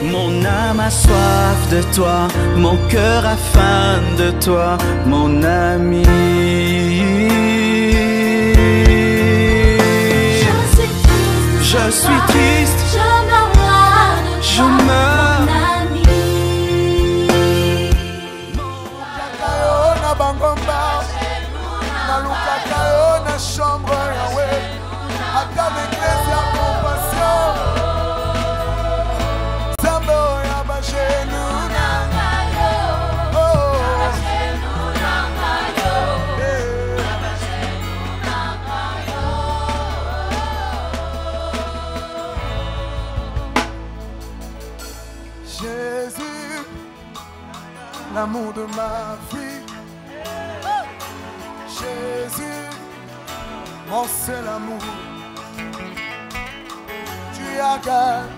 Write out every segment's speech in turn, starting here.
Mon âme a soif de toi, mon cœur a faim de toi, mon ami. Je suis triste, je meurs. Mon ami. Jésus, l'amour de ma vie. Jésus, mon seul amour. Tu as gagné.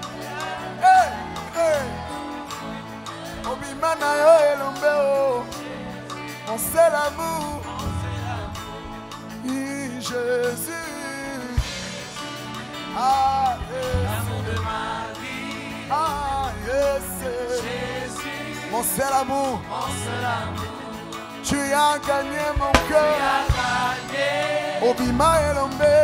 Hey, hey. Obimana yo elombe o. Mon seul amour. Oui, Jésus. Ah, l'amour de ma vie. Ah, yes. Jésus, mon seul amour, tu as gagné mon cœur. Obima elombe,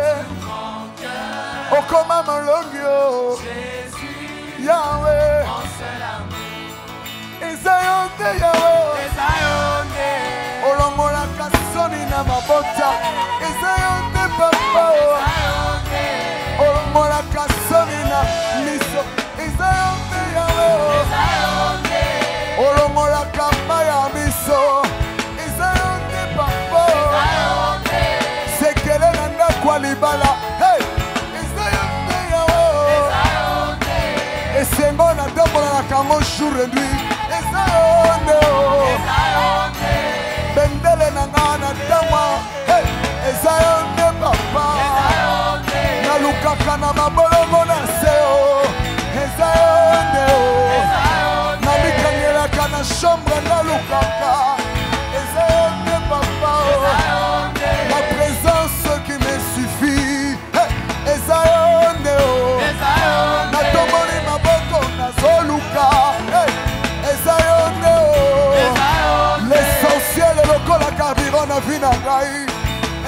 Okoma Molongio. Jésus, Yahweh, mon seul amour. Ezayonde Yahweh, Ezayonde. Olongola kasoni na mabota. Ezayonde papa. Ezayonde. Olongola kasoni na miso. Ezayonde Yahweh, Ezayonde. Olongola kamba ya miso. Ezayonde papa. Ezayonde. Sekele nanda kwa libala. Hey, Ezayonde Yahweh, Ezayonde. Esengo na tombola na kango jour et nuit. Ezayonde, Ezayonde. Bendele na ngana dama. Hey, Ezayonde papa. Ezayonde. Na lukaka na mabolongo na seo. Ezayonde, Ezayonde. Na mikangelaka na chambre na lukaka. Ezayonde papa. Ezayonde. La présence qui me suffit. Hey, Ezayonde, Ezayonde. Na tomoni maboko na zoluka. Hey, Ezayonde, Ezayonde. L'essentiel est lokola carburant na vie na ngai.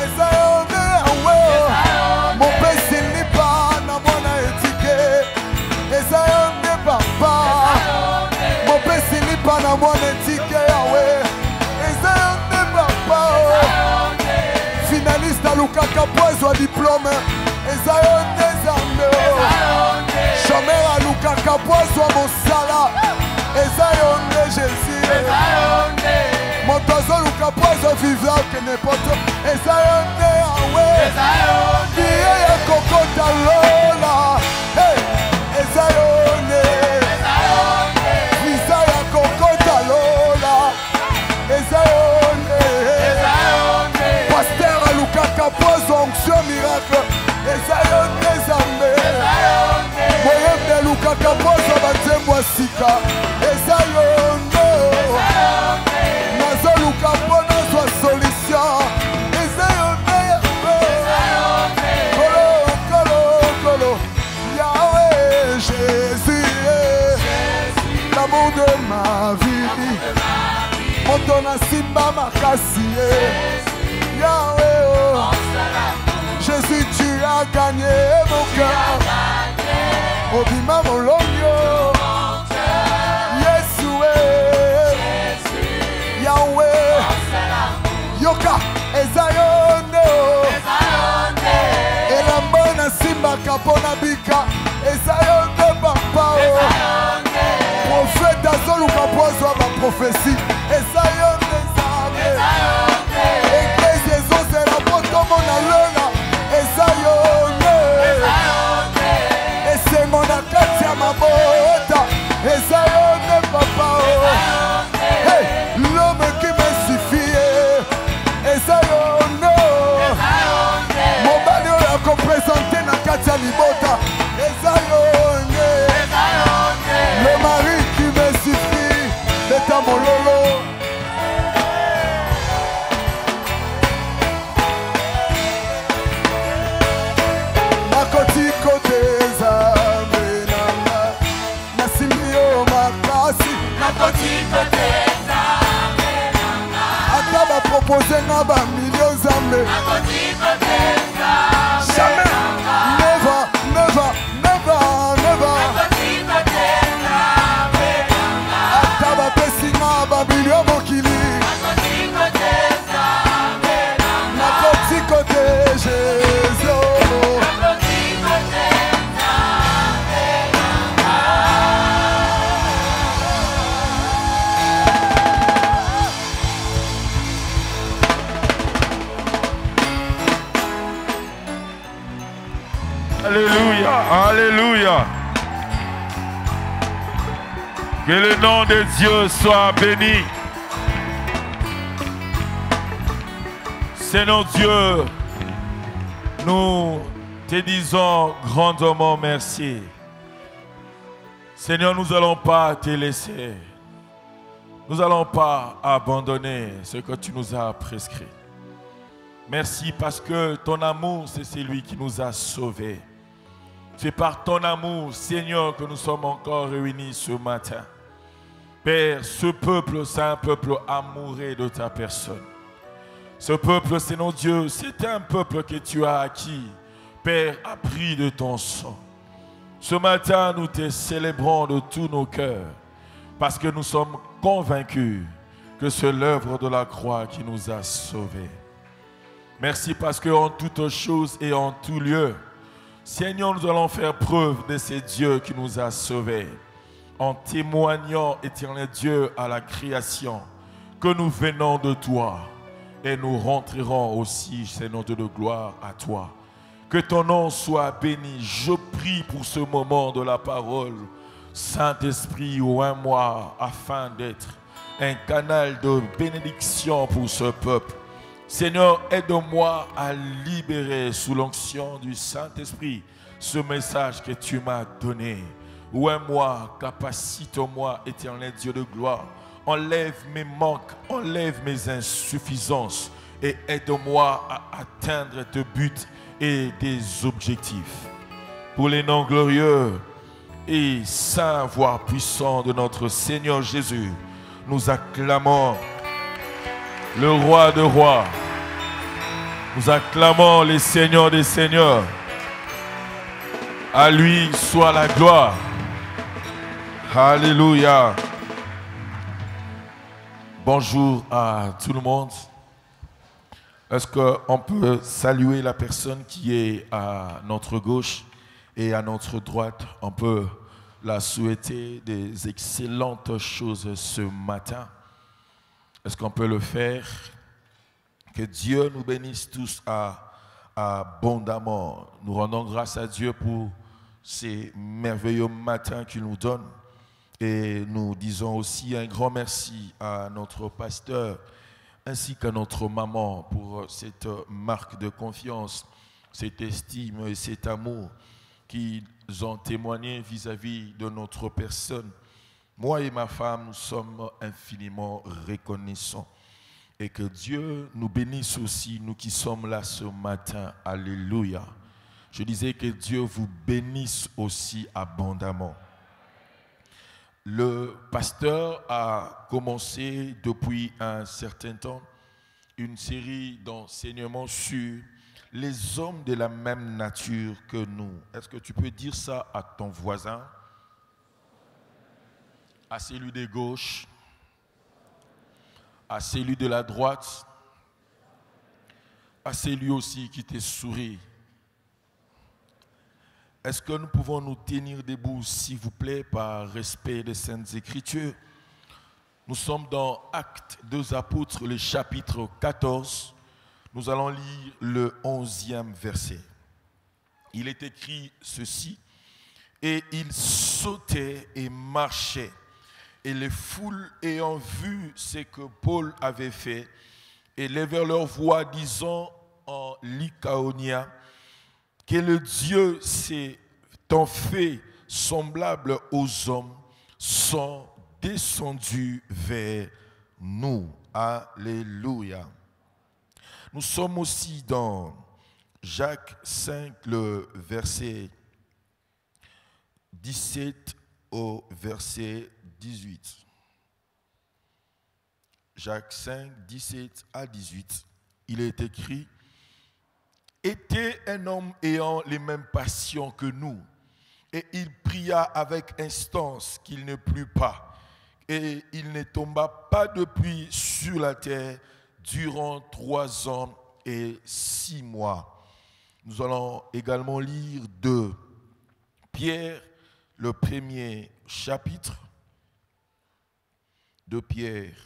Ezayonde, Ezayonde. Mon pèse n'est pas na mwana étiqué. Ezayonde papa. Ezayonde. Mon pèse n'est pas na mwana étiqué. Ezayonde papa. Ezayonde. Finaliste à Lukaka Poizo diplôme. Ezayonde Zambe. Ezayonde. Chômeur à Lukaka Poizo Mosala. Ezayonde Jésus. Ezayonde. Montozo Luka Poizo vivra que n'importe. Ezayonde Yahweh. Ezayonde. Dieu Kokota Lola. Hey, Ezayonde. Ezayonde. Visa ya Kokota Lola. Ezayonde. Ezayonde. Pasteur à Lukaka Poizo onction miracle. Ezayonde Zambe. Ezayonde. Moyen de Lukaka Poizo Batemwa Sika. Ezayonde. Ezayonde. Nazo Luka Pono soit solution. Ezayonde. Ezayonde. Kolo, kolo, kolo. Yahweh, Jésus. Jésus. L'amour de ma vie. Montona Simba Makasi. Yahweh, oh. Jésus, tu as gagné mon cœur. Obima Molongio. Yesoué. Yahweh. Yoka. Ezayonde. Ezayonde. Elambona Simba Kapona Bika. Ezayonde papa. Ezayonde. Prophète Azoluka Poizo ma prophétie. Ezayonde Zambe. Ezayonde. Église Zose la Potomo na Lena. Ezayonde. Ezayonde. Esengo na kati ya mabota. Ezayonde papa. Ezayonde. Hey, l'homme qui me suffit. Ezayonde. Ezayonde. Mobali oyo akopresente na kati ya libota. Ezayonde. Ezayonde. Le mari qui me suffit. Beta mololo. opposé na ba million zambe. Jamais, never, never, never, never. Ata ba pesi na ba bilio mokili. Na koti kote Jésus. Alléluia, alléluia. Que le nom de Dieu soit béni. Seigneur Dieu, nous te disons grandement merci. Seigneur, nous n'allons pas te laisser. Nous n'allons pas abandonner ce que tu nous as prescrit. Merci parce que ton amour, c'est celui qui nous a sauvés. C'est par ton amour, Seigneur, que nous sommes encore réunis ce matin. Père, ce peuple, c'est un peuple amoureux de ta personne. Ce peuple, Seigneur Dieu, c'est un peuple que tu as acquis, Père, à prix de ton sang. Ce matin, nous te célébrons de tous nos cœurs, parce que nous sommes convaincus que c'est l'œuvre de la croix qui nous a sauvés. Merci parce qu'en toutes choses et en tout lieu, Seigneur, nous allons faire preuve de ce Dieu qui nous a sauvés, en témoignant, éternel Dieu, à la création, que nous venons de toi et nous rentrerons aussi, Seigneur Dieu de gloire, à toi. Que ton nom soit béni. Je prie pour ce moment de la parole, Saint-Esprit, oins-moi afin d'être un canal de bénédiction pour ce peuple. Seigneur, aide-moi à libérer sous l'onction du Saint-Esprit ce message que tu m'as donné. Ouvre-moi, capacite-moi, éternel Dieu de gloire. Enlève mes manques, enlève mes insuffisances et aide-moi à atteindre tes buts et des objectifs. Pour les noms glorieux et saints, voire puissants de notre Seigneur Jésus, nous acclamons le roi de rois. Nous acclamons les seigneurs des seigneurs. À lui soit la gloire. Alléluia. Bonjour à tout le monde. Est-ce qu'on peut saluer la personne qui est à notre gauche et à notre droite? On peut la souhaiter des excellentes choses ce matin. Est-ce qu'on peut le faire? Que Dieu nous bénisse tous abondamment. Nous rendons grâce à Dieu pour ces merveilleux matins qu'il nous donne. Et nous disons aussi un grand merci à notre pasteur ainsi qu'à notre maman pour cette marque de confiance, cette estime et cet amour qu'ils ont témoigné vis-à-vis de notre personne. Moi et ma femme, nous sommes infiniment reconnaissants. Et que Dieu nous bénisse aussi, nous qui sommes là ce matin. Alléluia. Je disais que Dieu vous bénisse aussi abondamment. Le pasteur a commencé depuis un certain temps une série d'enseignements sur les hommes de la même nature que nous. Est-ce que tu peux dire ça à ton voisin? À celui de gauche, à celui de la droite, à celui aussi qui te sourit. Est-ce que nous pouvons nous tenir debout, s'il vous plaît, par respect des Saintes Écritures? Nous sommes dans Actes des Apôtres, le chapitre 14. Nous allons lire le 11e verset. Il est écrit ceci: et ils sautaient et marchaient. Et les foules, ayant vu ce que Paul avait fait, élevèrent leur voix, disant en Lycaonia, que le Dieu s'est en fait semblable aux hommes, sont descendus vers nous. Alléluia. Nous sommes aussi dans Jacques 5, le verset 17 au verset 18. Jacques 5, 17 à 18, il est écrit: était un homme ayant les mêmes passions que nous, et il pria avec instance qu'il ne plût pas, et il ne tomba pas de pluie sur la terre durant 3 ans et 6 mois. Nous allons également lire de Pierre, le premier chapitre de Pierre,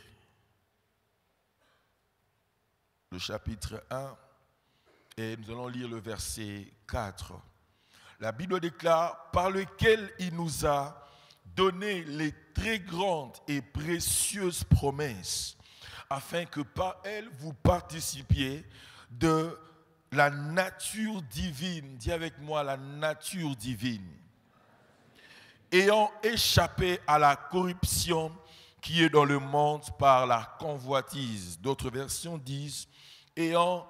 le chapitre 1, et nous allons lire le verset 4. La Bible déclare: par lequel il nous a donné les très grandes et précieuses promesses, afin que par elles vous participiez de la nature divine. Dis avec moi: la nature divine. Ayant échappé à la corruption qui est dans le monde par la convoitise. D'autres versions disent: ayant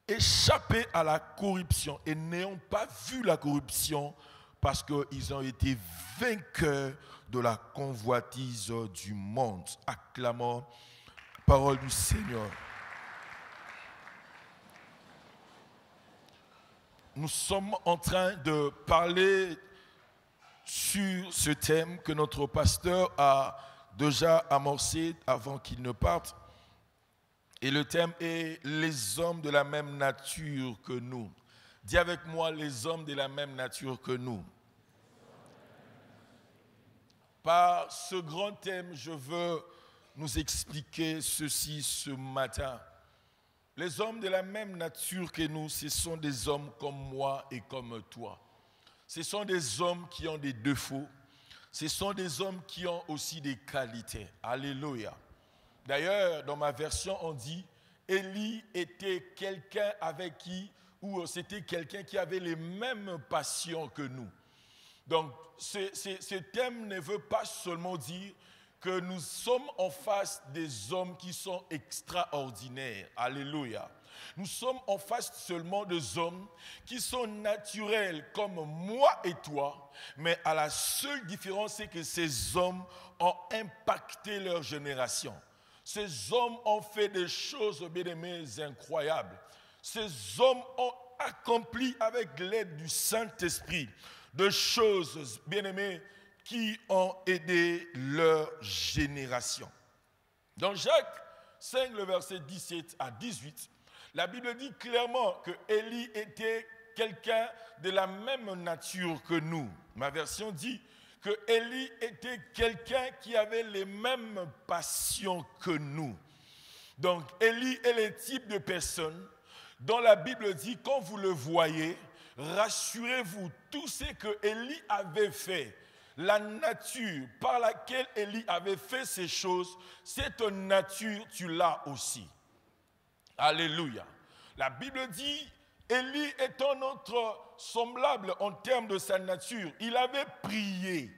échappé à la corruption et n'ayant pas vu la corruption, parce qu'ils ont été vainqueurs de la convoitise du monde. Acclamons la parole du Seigneur. Nous sommes en train de parler sur ce thème que notre pasteur a déjà amorcé avant qu'il ne parte. Et le thème est les hommes de la même nature que nous. Dis avec moi: les hommes de la même nature que nous. Par ce grand thème, je veux nous expliquer ceci ce matin. Les hommes de la même nature que nous, ce sont des hommes comme moi et comme toi. Ce sont des hommes qui ont des défauts. Ce sont des hommes qui ont aussi des qualités. Alléluia. D'ailleurs, dans ma version, on dit: Élie était quelqu'un avec qui, ou c'était quelqu'un qui avait les mêmes passions que nous. Donc, ce thème ne veut pas seulement dire que nous sommes en face des hommes qui sont extraordinaires. Alléluia. Nous sommes en face seulement des hommes qui sont naturels comme moi et toi, mais à la seule différence, c'est que ces hommes ont impacté leur génération. Ces hommes ont fait des choses, bien-aimés, incroyables. Ces hommes ont accompli avec l'aide du Saint-Esprit des choses, bien-aimés, qui ont aidé leur génération. Dans Jacques 5, le verset 17 à 18, la Bible dit clairement que Élie était quelqu'un de la même nature que nous. Ma version dit que Élie était quelqu'un qui avait les mêmes passions que nous. Donc Élie est le type de personne dont la Bible dit: quand vous le voyez, rassurez-vous, tout ce que Élie avait fait, la nature par laquelle Élie avait fait ces choses, cette nature, tu l'as aussi. Alléluia. La Bible dit: Élie étant notre semblable en termes de sa nature, il avait prié.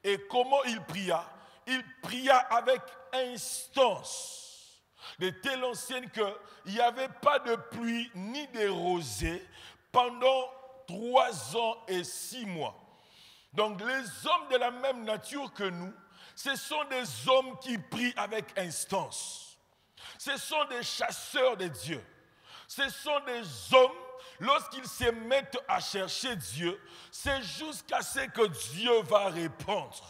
Et comment il pria? Il pria avec instance, de telle enseigne qu'il n'y avait pas de pluie ni de rosée pendant 3 ans et 6 mois. Donc les hommes de la même nature que nous, ce sont des hommes qui prient avec instance. Ce sont des chasseurs de Dieu. Ce sont des hommes, lorsqu'ils se mettent à chercher Dieu, c'est jusqu'à ce que Dieu va répondre.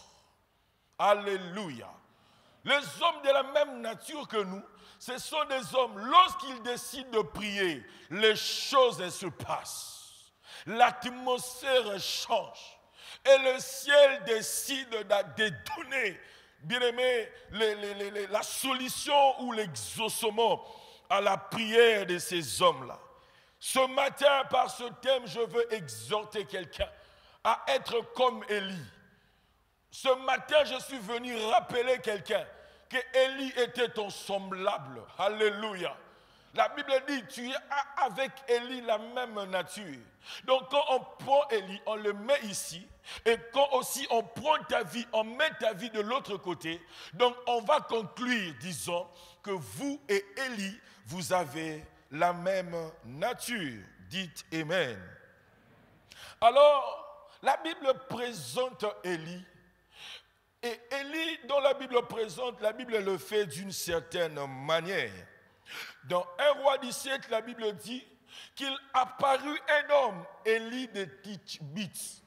Alléluia. Les hommes de la même nature que nous, ce sont des hommes, lorsqu'ils décident de prier, les choses se passent. L'atmosphère change. Et le ciel décide de donner, bien aimé, la solution ou l'exaucement à la prière de ces hommes-là. Ce matin, par ce thème, je veux exhorter quelqu'un à être comme Élie. Ce matin, je suis venu rappeler quelqu'un que Élie était ton semblable. Alléluia. La Bible dit, tu as avec Élie la même nature. Donc quand on prend Élie, on le met ici. Et quand aussi on prend ta vie, on met ta vie de l'autre côté. Donc on va conclure, disons, que vous et Élie, vous avez la même nature. Dites Amen. Alors, la Bible présente Élie Et Élie, dont la Bible présente, la Bible le fait d'une certaine manière. Dans 1 roi 17, la Bible dit qu'il apparut un homme, Élie de Tishbite.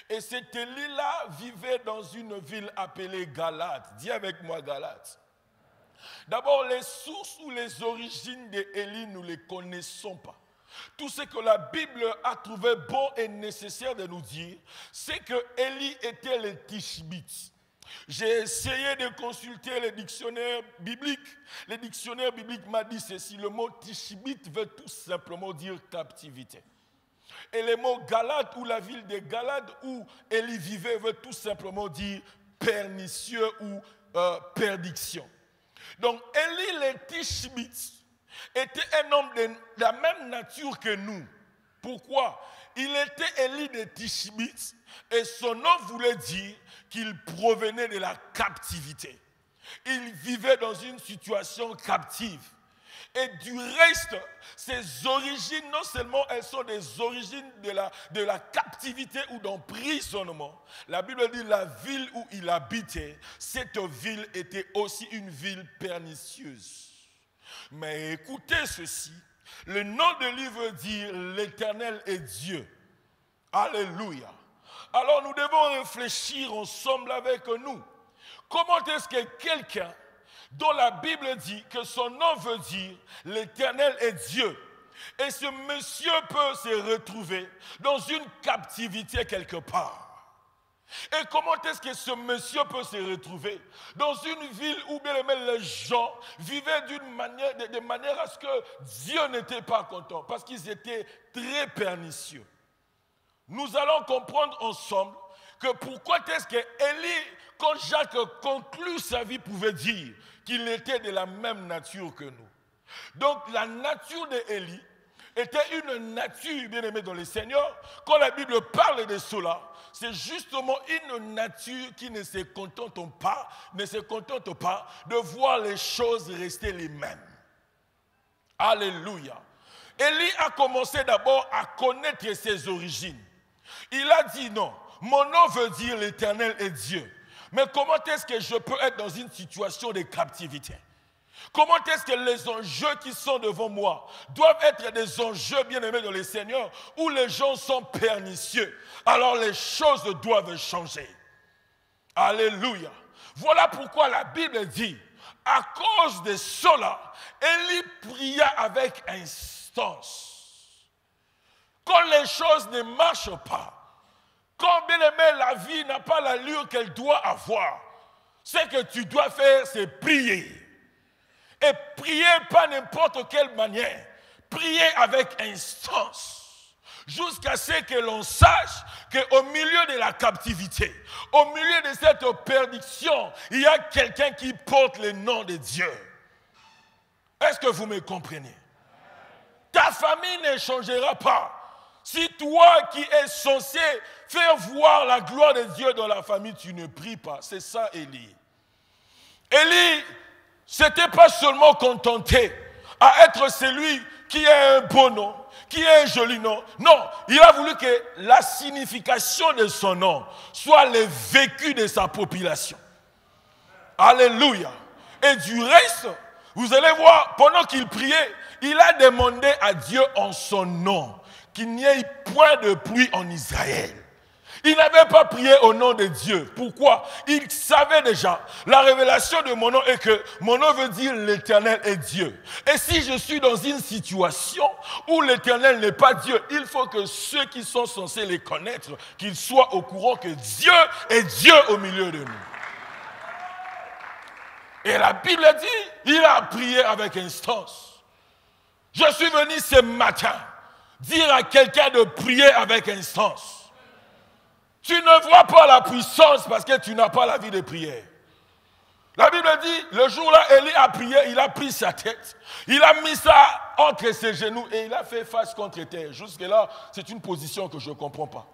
Et cet Élie-là vivait dans une ville appelée Galate. Dis avec moi Galate. D'abord, les sources ou les origines d'Élie, nous ne les connaissons pas. Tout ce que la Bible a trouvé bon et nécessaire de nous dire, c'est que Élie était le Tishbite. J'ai essayé de consulter les dictionnaires bibliques. Le dictionnaire biblique m'a dit ceci, le mot Tishbite veut tout simplement dire captivité. Et le mot Galate ou la ville de Galate où Élie vivait veut tout simplement dire pernicieux ou perdiction. Donc Élie le Tishbite était un homme de la même nature que nous. Pourquoi? Il était Élie de Tishbite et son nom voulait dire qu'il provenait de la captivité. Il vivait dans une situation captive. Et du reste, ses origines, non seulement elles sont des origines de la captivité ou d'emprisonnement. La Bible dit la ville où il habitait, cette ville était aussi une ville pernicieuse. Mais écoutez ceci, le nom de lui veut dire l'Éternel est Dieu. Alléluia. Alors nous devons réfléchir ensemble avec nous. Comment est-ce que quelqu'un dont la Bible dit que son nom veut dire l'Éternel est Dieu, et ce monsieur peut se retrouver dans une captivité quelque part? Et comment est-ce que ce monsieur peut se retrouver dans une ville où bien aimé les gens vivaient de manière à ce que Dieu n'était pas content, parce qu'ils étaient très pernicieux? Nous allons comprendre ensemble que pourquoi est-ce que Élie, quand Jacques conclut sa vie, pouvait dire qu'il était de la même nature que nous. Donc la nature d'Élie était une nature bien aimée dans le Seigneur. Quand la Bible parle de cela, c'est justement une nature qui ne se contente pas de voir les choses rester les mêmes. Alléluia. Élie a commencé d'abord à connaître ses origines. Il a dit non, mon nom veut dire l'Éternel est Dieu. Mais comment est-ce que je peux être dans une situation de captivité? Comment est-ce que les enjeux qui sont devant moi doivent être des enjeux bien-aimés dans le Seigneur où les gens sont pernicieux? Alors les choses doivent changer. Alléluia. Voilà pourquoi la Bible dit, à cause de cela, Élie pria avec instance. Quand les choses ne marchent pas, quand bien aimé la vie n'a pas l'allure qu'elle doit avoir, ce que tu dois faire, c'est prier. Et prier pas n'importe quelle manière. Prier avec instance. Jusqu'à ce que l'on sache qu'au milieu de la captivité, au milieu de cette perdition, il y a quelqu'un qui porte le nom de Dieu. Est-ce que vous me comprenez? Ta famille ne changera pas. Si toi qui es censé faire voir la gloire de Dieu dans la famille, tu ne pries pas. C'est ça Élie. Élie, c'était pas seulement contenté à être celui qui a un beau nom, qui a un joli nom. Non, il a voulu que la signification de son nom soit le vécu de sa population. Alléluia. Et du reste, vous allez voir, pendant qu'il priait, il a demandé à Dieu en son nom qu'il n'y ait point de pluie en Israël. Il n'avait pas prié au nom de Dieu. Pourquoi? Il savait déjà, la révélation de mon nom est que mon nom veut dire l'Éternel est Dieu. Et si je suis dans une situation où l'Éternel n'est pas Dieu, il faut que ceux qui sont censés les connaître, qu'ils soient au courant que Dieu est Dieu au milieu de nous. Et la Bible dit, il a prié avec instance. Je suis venu ce matin dire à quelqu'un de prier avec instance. Tu ne vois pas la puissance parce que tu n'as pas la vie de prière. La Bible dit, le jour-là, Élie a prié, il a pris sa tête, il a mis ça entre ses genoux et il a fait face contre terre. Jusque-là, c'est une position que je ne comprends pas.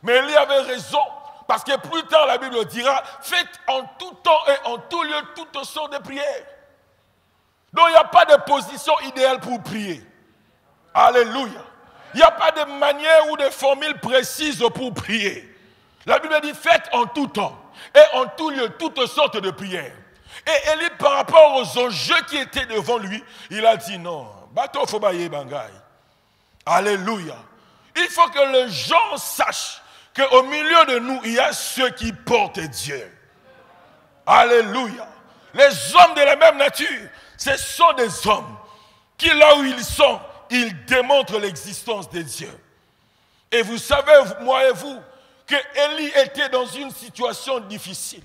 Mais Élie avait raison, parce que plus tard, la Bible dira, faites en tout temps et en tout lieu toutes sortes de prières. Donc, il n'y a pas de position idéale pour prier. Alléluia. Il n'y a pas de manière ou de formule précise pour prier. La Bible dit, faites en tout temps et en tout lieu, toutes sortes de prières. Et Élie, par rapport aux enjeux qui étaient devant lui, il a dit non, bateau faut bailler bangay. Alléluia. Il faut que les gens sachent qu'au milieu de nous, il y a ceux qui portent Dieu. Alléluia. Les hommes de la même nature, ce sont des hommes qui, là où ils sont, ils démontrent l'existence de Dieu. Et vous savez, moi et vous, que Élie était dans une situation difficile,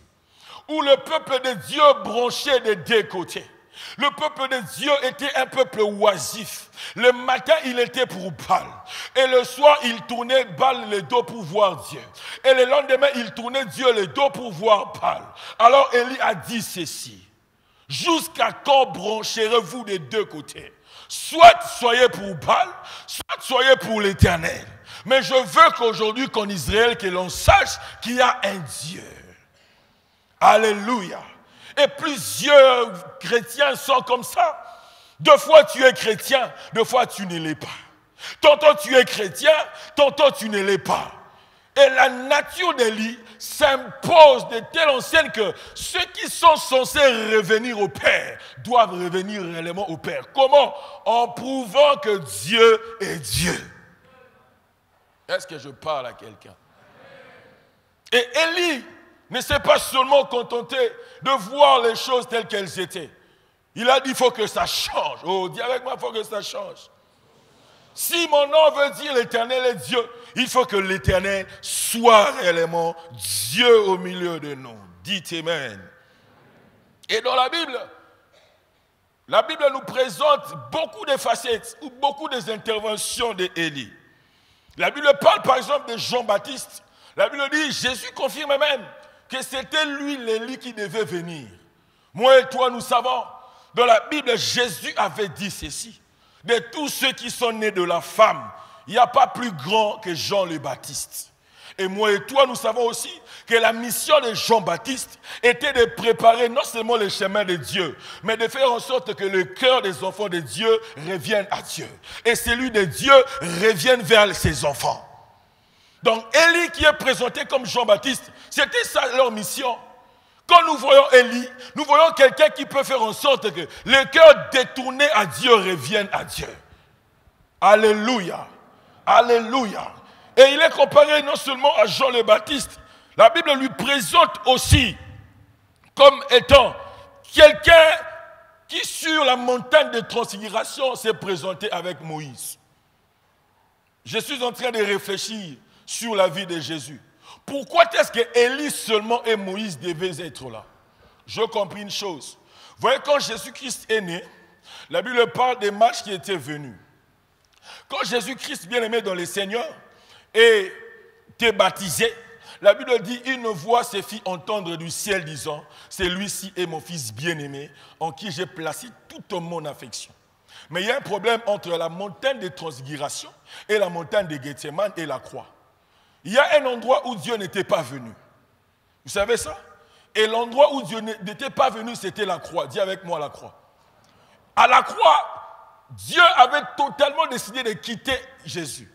où le peuple de Dieu branchait des deux côtés. Le peuple de Dieu était un peuple oisif. Le matin, il était pour Baal. Et le soir, il tournait Baal le dos pour voir Dieu. Et le lendemain, il tournait Dieu le dos pour voir Baal. Alors Élie a dit ceci. Jusqu'à quand brancherez-vous des deux côtés? Soit soyez pour Baal, soit soyez pour l'Éternel. Mais je veux qu'aujourd'hui, qu'en Israël, que l'on sache qu'il y a un Dieu. Alléluia. Et plusieurs chrétiens sont comme ça. Deux fois tu es chrétien, deux fois tu ne l'es pas. Tantôt tu es chrétien, tantôt tu ne l'es pas. Et la nature d'Élie s'impose de telle enseigne que ceux qui sont censés revenir au Père doivent revenir réellement au Père. Comment? En prouvant que Dieu est Dieu. Est-ce que je parle à quelqu'un? Et Élie ne s'est pas seulement contenté de voir les choses telles qu'elles étaient. Il a dit, il faut que ça change. Oh, dis avec moi, il faut que ça change. Si mon nom veut dire l'Éternel est Dieu, il faut que l'Éternel soit réellement Dieu au milieu de nous. Dites Amen. Et dans la Bible nous présente beaucoup de facettes ou beaucoup des interventions d'Élie. La Bible parle par exemple de Jean-Baptiste. La Bible dit, Jésus confirme même que c'était lui l'Élie qui devait venir. Moi et toi, nous savons, dans la Bible, Jésus avait dit ceci. De tous ceux qui sont nés de la femme, il n'y a pas plus grand que Jean le Baptiste. Et moi et toi, nous savons aussi que la mission de Jean-Baptiste était de préparer non seulement le chemin de Dieu, mais de faire en sorte que le cœur des enfants de Dieu revienne à Dieu. Et celui de Dieu revienne vers ses enfants. Donc Élie qui est présenté comme Jean-Baptiste, c'était ça leur mission. Quand nous voyons Élie, nous voyons quelqu'un qui peut faire en sorte que le cœur détourné à Dieu revienne à Dieu. Alléluia. Alléluia. Et il est comparé non seulement à Jean le Baptiste, la Bible lui présente aussi comme étant quelqu'un qui sur la montagne de transfiguration s'est présenté avec Moïse. Je suis en train de réfléchir sur la vie de Jésus. Pourquoi est-ce que Élie seulement et Moïse devaient être là? Je comprends une chose. Vous voyez, quand Jésus-Christ est né, la Bible parle des mages qui étaient venus. Quand Jésus-Christ, bien-aimé dans le Seigneur, était baptisé, la Bible dit, une voix se fit entendre du ciel disant, celui-ci est mon fils bien-aimé, en qui j'ai placé toute mon affection. Mais il y a un problème entre la montagne de transfiguration et la montagne de Gethsémane et la croix. Il y a un endroit où Dieu n'était pas venu. Vous savez ça? Et l'endroit où Dieu n'était pas venu, c'était la croix. Dis avec moi la croix. À la croix, Dieu avait totalement décidé de quitter Jésus.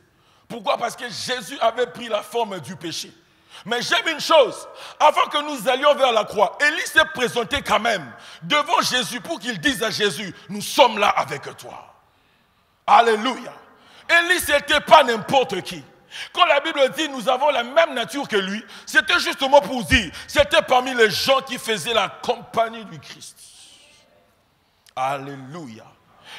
Pourquoi? Parce que Jésus avait pris la forme du péché. Mais j'aime une chose, avant que nous allions vers la croix, Élie s'est présenté quand même devant Jésus pour qu'il dise à Jésus, nous sommes là avec toi. Alléluia. Élie, ce n'était pas n'importe qui. Quand la Bible dit nous avons la même nature que lui, c'était justement pour dire, c'était parmi les gens qui faisaient la compagnie du Christ. Alléluia.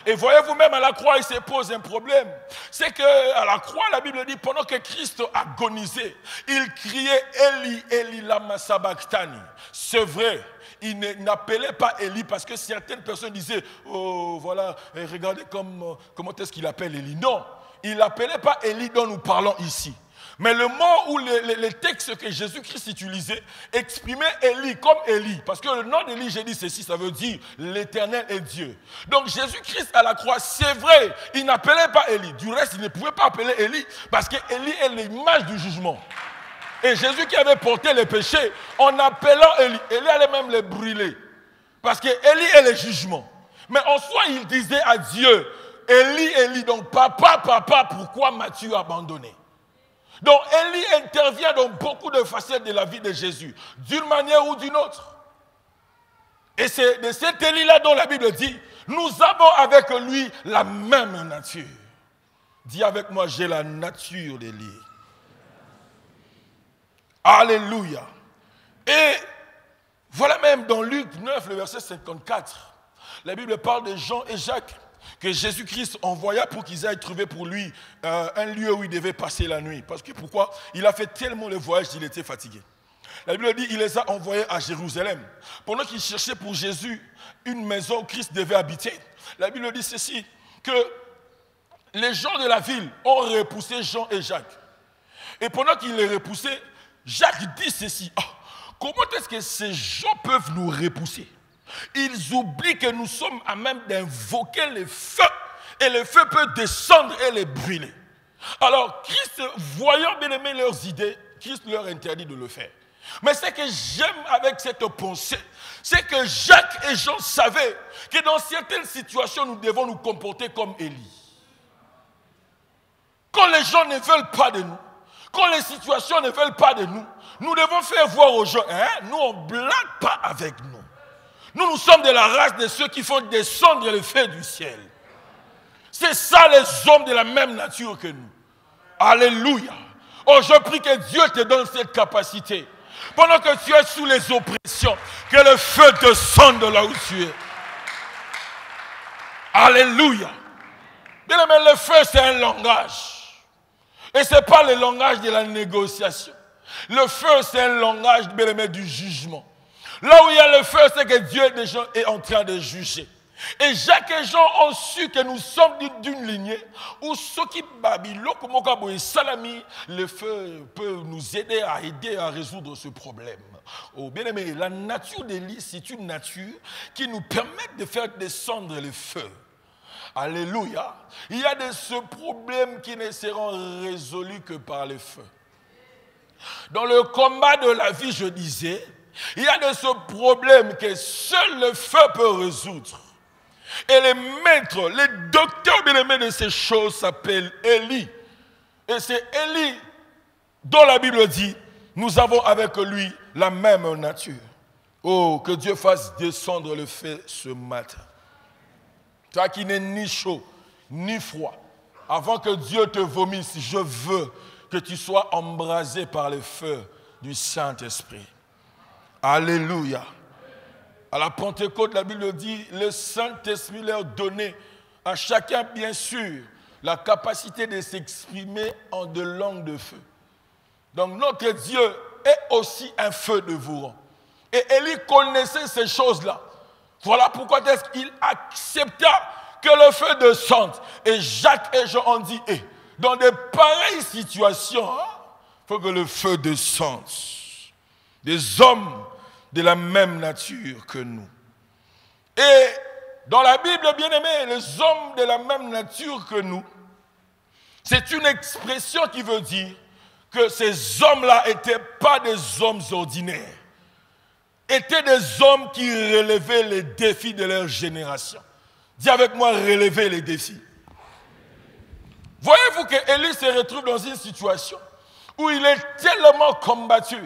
Et voyez-vous, même à la croix, il se pose un problème. C'est qu'à la croix, la Bible dit, pendant que Christ agonisait, il criait Eli, Eli, lama sabachthani. C'est vrai, il n'appelait pas Eli parce que certaines personnes disaient, oh voilà, regardez comment est-ce qu'il appelle Eli. Non, il n'appelait pas Eli dont nous parlons ici. Mais le mot ou les textes que Jésus-Christ utilisait exprimait Élie comme Élie. Parce que le nom d'Élie, j'ai dit ceci, ça veut dire l'Éternel est Dieu. Donc Jésus-Christ à la croix, c'est vrai, il n'appelait pas Élie. Du reste, il ne pouvait pas appeler Élie parce qu'Élie est l'image du jugement. Et Jésus qui avait porté les péchés, en appelant Élie, Élie allait même les brûler. Parce que Élie est le jugement. Mais en soi, il disait à Dieu, Élie, Élie, donc papa, pourquoi m'as-tu abandonné? Donc Élie intervient dans beaucoup de facettes de la vie de Jésus, d'une manière ou d'une autre. Et c'est de cet Élie-là dont la Bible dit, nous avons avec lui la même nature. Dis avec moi, j'ai la nature d'Élie. Alléluia. Et voilà même dans Luc 9, le verset 54, la Bible parle de Jean et Jacques que Jésus-Christ envoya pour qu'ils aillent trouver pour lui un lieu où il devait passer la nuit. Parce que pourquoi? Il a fait tellement le voyage qu'il était fatigué. La Bible dit qu'il les a envoyés à Jérusalem. Pendant qu'ils cherchaient pour Jésus une maison où Christ devait habiter, la Bible dit ceci, que les gens de la ville ont repoussé Jean et Jacques. Et pendant qu'ils les repoussaient, Jacques dit ceci, oh, comment est-ce que ces gens peuvent nous repousser? Ils oublient que nous sommes à même d'invoquer le feu, et le feu peut descendre et les brûler. Alors Christ, voyant bien aimé leurs idées, Christ leur interdit de le faire. Mais ce que j'aime avec cette pensée, c'est que Jacques et Jean savaient que dans certaines situations, nous devons nous comporter comme Élie. Quand les gens ne veulent pas de nous, quand les situations ne veulent pas de nous, nous devons faire voir aux gens, hein, nous on ne blague pas avec nous. Nous sommes de la race de ceux qui font descendre le feu du ciel. C'est ça les hommes de la même nature que nous. Alléluia. Oh, je prie que Dieu te donne cette capacité. Pendant que tu es sous les oppressions, que le feu descende de là où tu es. Alléluia. Bien aimé, le feu c'est un langage. Et ce n'est pas le langage de la négociation. Le feu c'est un langage, bien aimé, du jugement. Là où il y a le feu, c'est que Dieu déjà est en train de juger. Et Jacques et Jean ont su que nous sommes d'une lignée où ceux qui Babylone, comme Salami, le feu peut nous aider à résoudre ce problème. Oh, bien aimé, la nature d'Élie, c'est une nature qui nous permet de faire descendre le feu. Alléluia. Il y a de ce problème qui ne seront résolus que par le feu. Dans le combat de la vie, je disais, il y a de ce problème que seul le feu peut résoudre. Et les maîtres, les docteurs bien-aimés de ces choses s'appellent Élie. Et c'est Élie dont la Bible dit, nous avons avec lui la même nature. Oh, que Dieu fasse descendre le feu ce matin. Toi qui n'es ni chaud, ni froid. Avant que Dieu te vomisse, je veux que tu sois embrasé par le feu du Saint-Esprit. Alléluia. À la Pentecôte, la Bible dit, le Saint-Esprit leur donnait à chacun, bien sûr, la capacité de s'exprimer en de langues de feu. Donc notre Dieu est aussi un feu dévorant. Et Élie connaissait ces choses-là. Voilà pourquoi est-ce qu'il accepta que le feu descende. Et Jacques et Jean ont dit, dans de pareilles situations, il faut que le feu descende. Des hommes de la même nature que nous. Et dans la Bible, bien aimé, les hommes de la même nature que nous, c'est une expression qui veut dire que ces hommes-là n'étaient pas des hommes ordinaires, étaient des hommes qui relevaient les défis de leur génération. Dis avec moi, relever les défis. Voyez-vous que Élie se retrouve dans une situation où il est tellement combattu.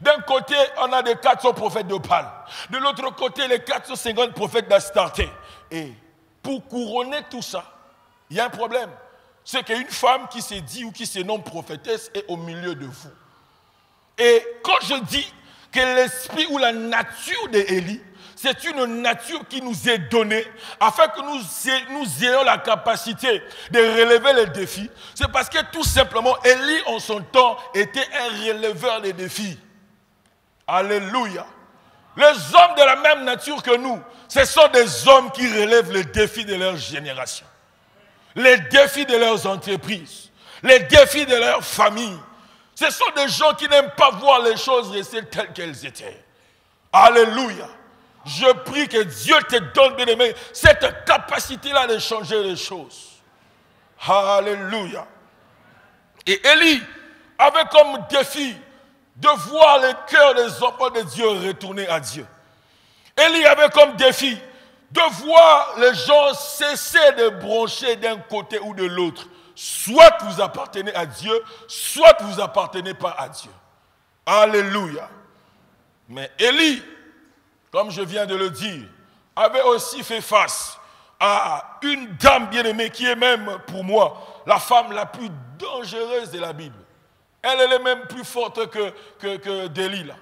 D'un côté, on a des 400 prophètes de Baal. De l'autre côté, les 450 prophètes d'Astarté. Et pour couronner tout ça, il y a un problème. C'est qu'une femme qui se dit ou qui se nomme prophétesse est au milieu de vous. Et quand je dis que l'esprit ou la nature d'Élie, c'est une nature qui nous est donnée afin que nous ayons la capacité de relever les défis. C'est parce que tout simplement, Élie en son temps était un releveur des défis. Alléluia. Les hommes de la même nature que nous, ce sont des hommes qui relèvent les défis de leur génération. Les défis de leurs entreprises, les défis de leur famille. Ce sont des gens qui n'aiment pas voir les choses rester telles qu'elles étaient. Alléluia. Je prie que Dieu te donne, bien aimé, cette capacité-là de changer les choses. Alléluia. Et Élie avait comme défi de voir le cœur des enfants de Dieu retourner à Dieu. Élie avait comme défi de voir les gens cesser de broncher d'un côté ou de l'autre. Soit vous appartenez à Dieu, soit vous n'appartenez pas à Dieu. Alléluia. Mais Élie, comme je viens de le dire, avait aussi fait face à une dame bien-aimée qui est même pour moi la femme la plus dangereuse de la Bible. Elle est même plus forte que d'Élie là.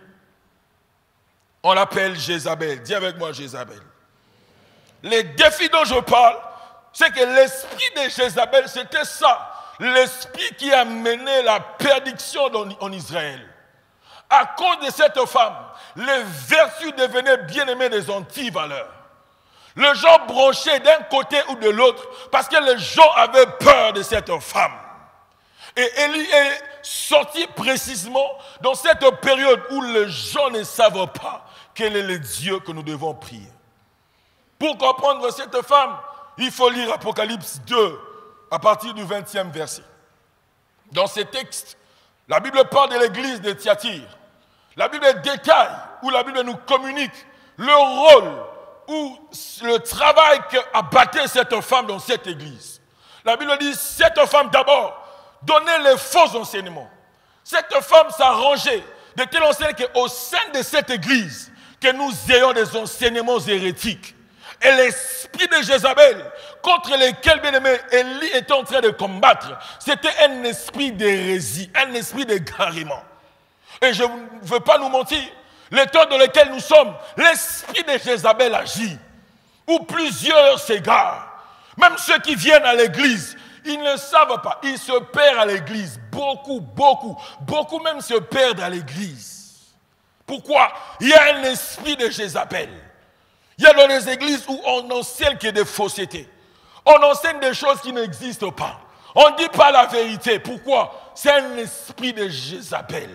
On l'appelle Jézabel. Dis avec moi Jézabel. Les défis dont je parle, c'est que l'esprit de Jézabel, c'était ça. L'esprit qui a mené la perdition en Israël. À cause de cette femme, les vertus devenaient bien-aimées des antivaleurs. Les gens bronchaient d'un côté ou de l'autre parce que les gens avaient peur de cette femme. Et Élie est sorti précisément dans cette période où les gens ne savent pas quel est le Dieu que nous devons prier. Pour comprendre cette femme, il faut lire Apocalypse 2 à partir du 20e verset. Dans ces textes, la Bible parle de l'église de Thyatire. La Bible détaille, ou la Bible nous communique le rôle ou le travail qu'a battu cette femme dans cette église. La Bible dit, cette femme d'abord donnait les faux enseignements. Cette femme s'arrangeait de telle enseigne qu'au sein de cette église, que nous ayons des enseignements hérétiques. Et l'esprit de Jézabel, contre lequel, bien-aimé, Élie était en train de combattre, c'était un esprit d'hérésie, un esprit d'égarement. Et je ne veux pas nous mentir, le temps dans lequel nous sommes, l'esprit de Jézabel agit, où plusieurs s'égarent. Même ceux qui viennent à l'église, ils ne savent pas, ils se perdent à l'église. Beaucoup même se perdent à l'église. Pourquoi? Il y a un esprit de Jézabel. Il y a dans les églises où on enseigne qu'il y a des faussetés. On enseigne des choses qui n'existent pas. On ne dit pas la vérité. Pourquoi? C'est un esprit de Jézabel.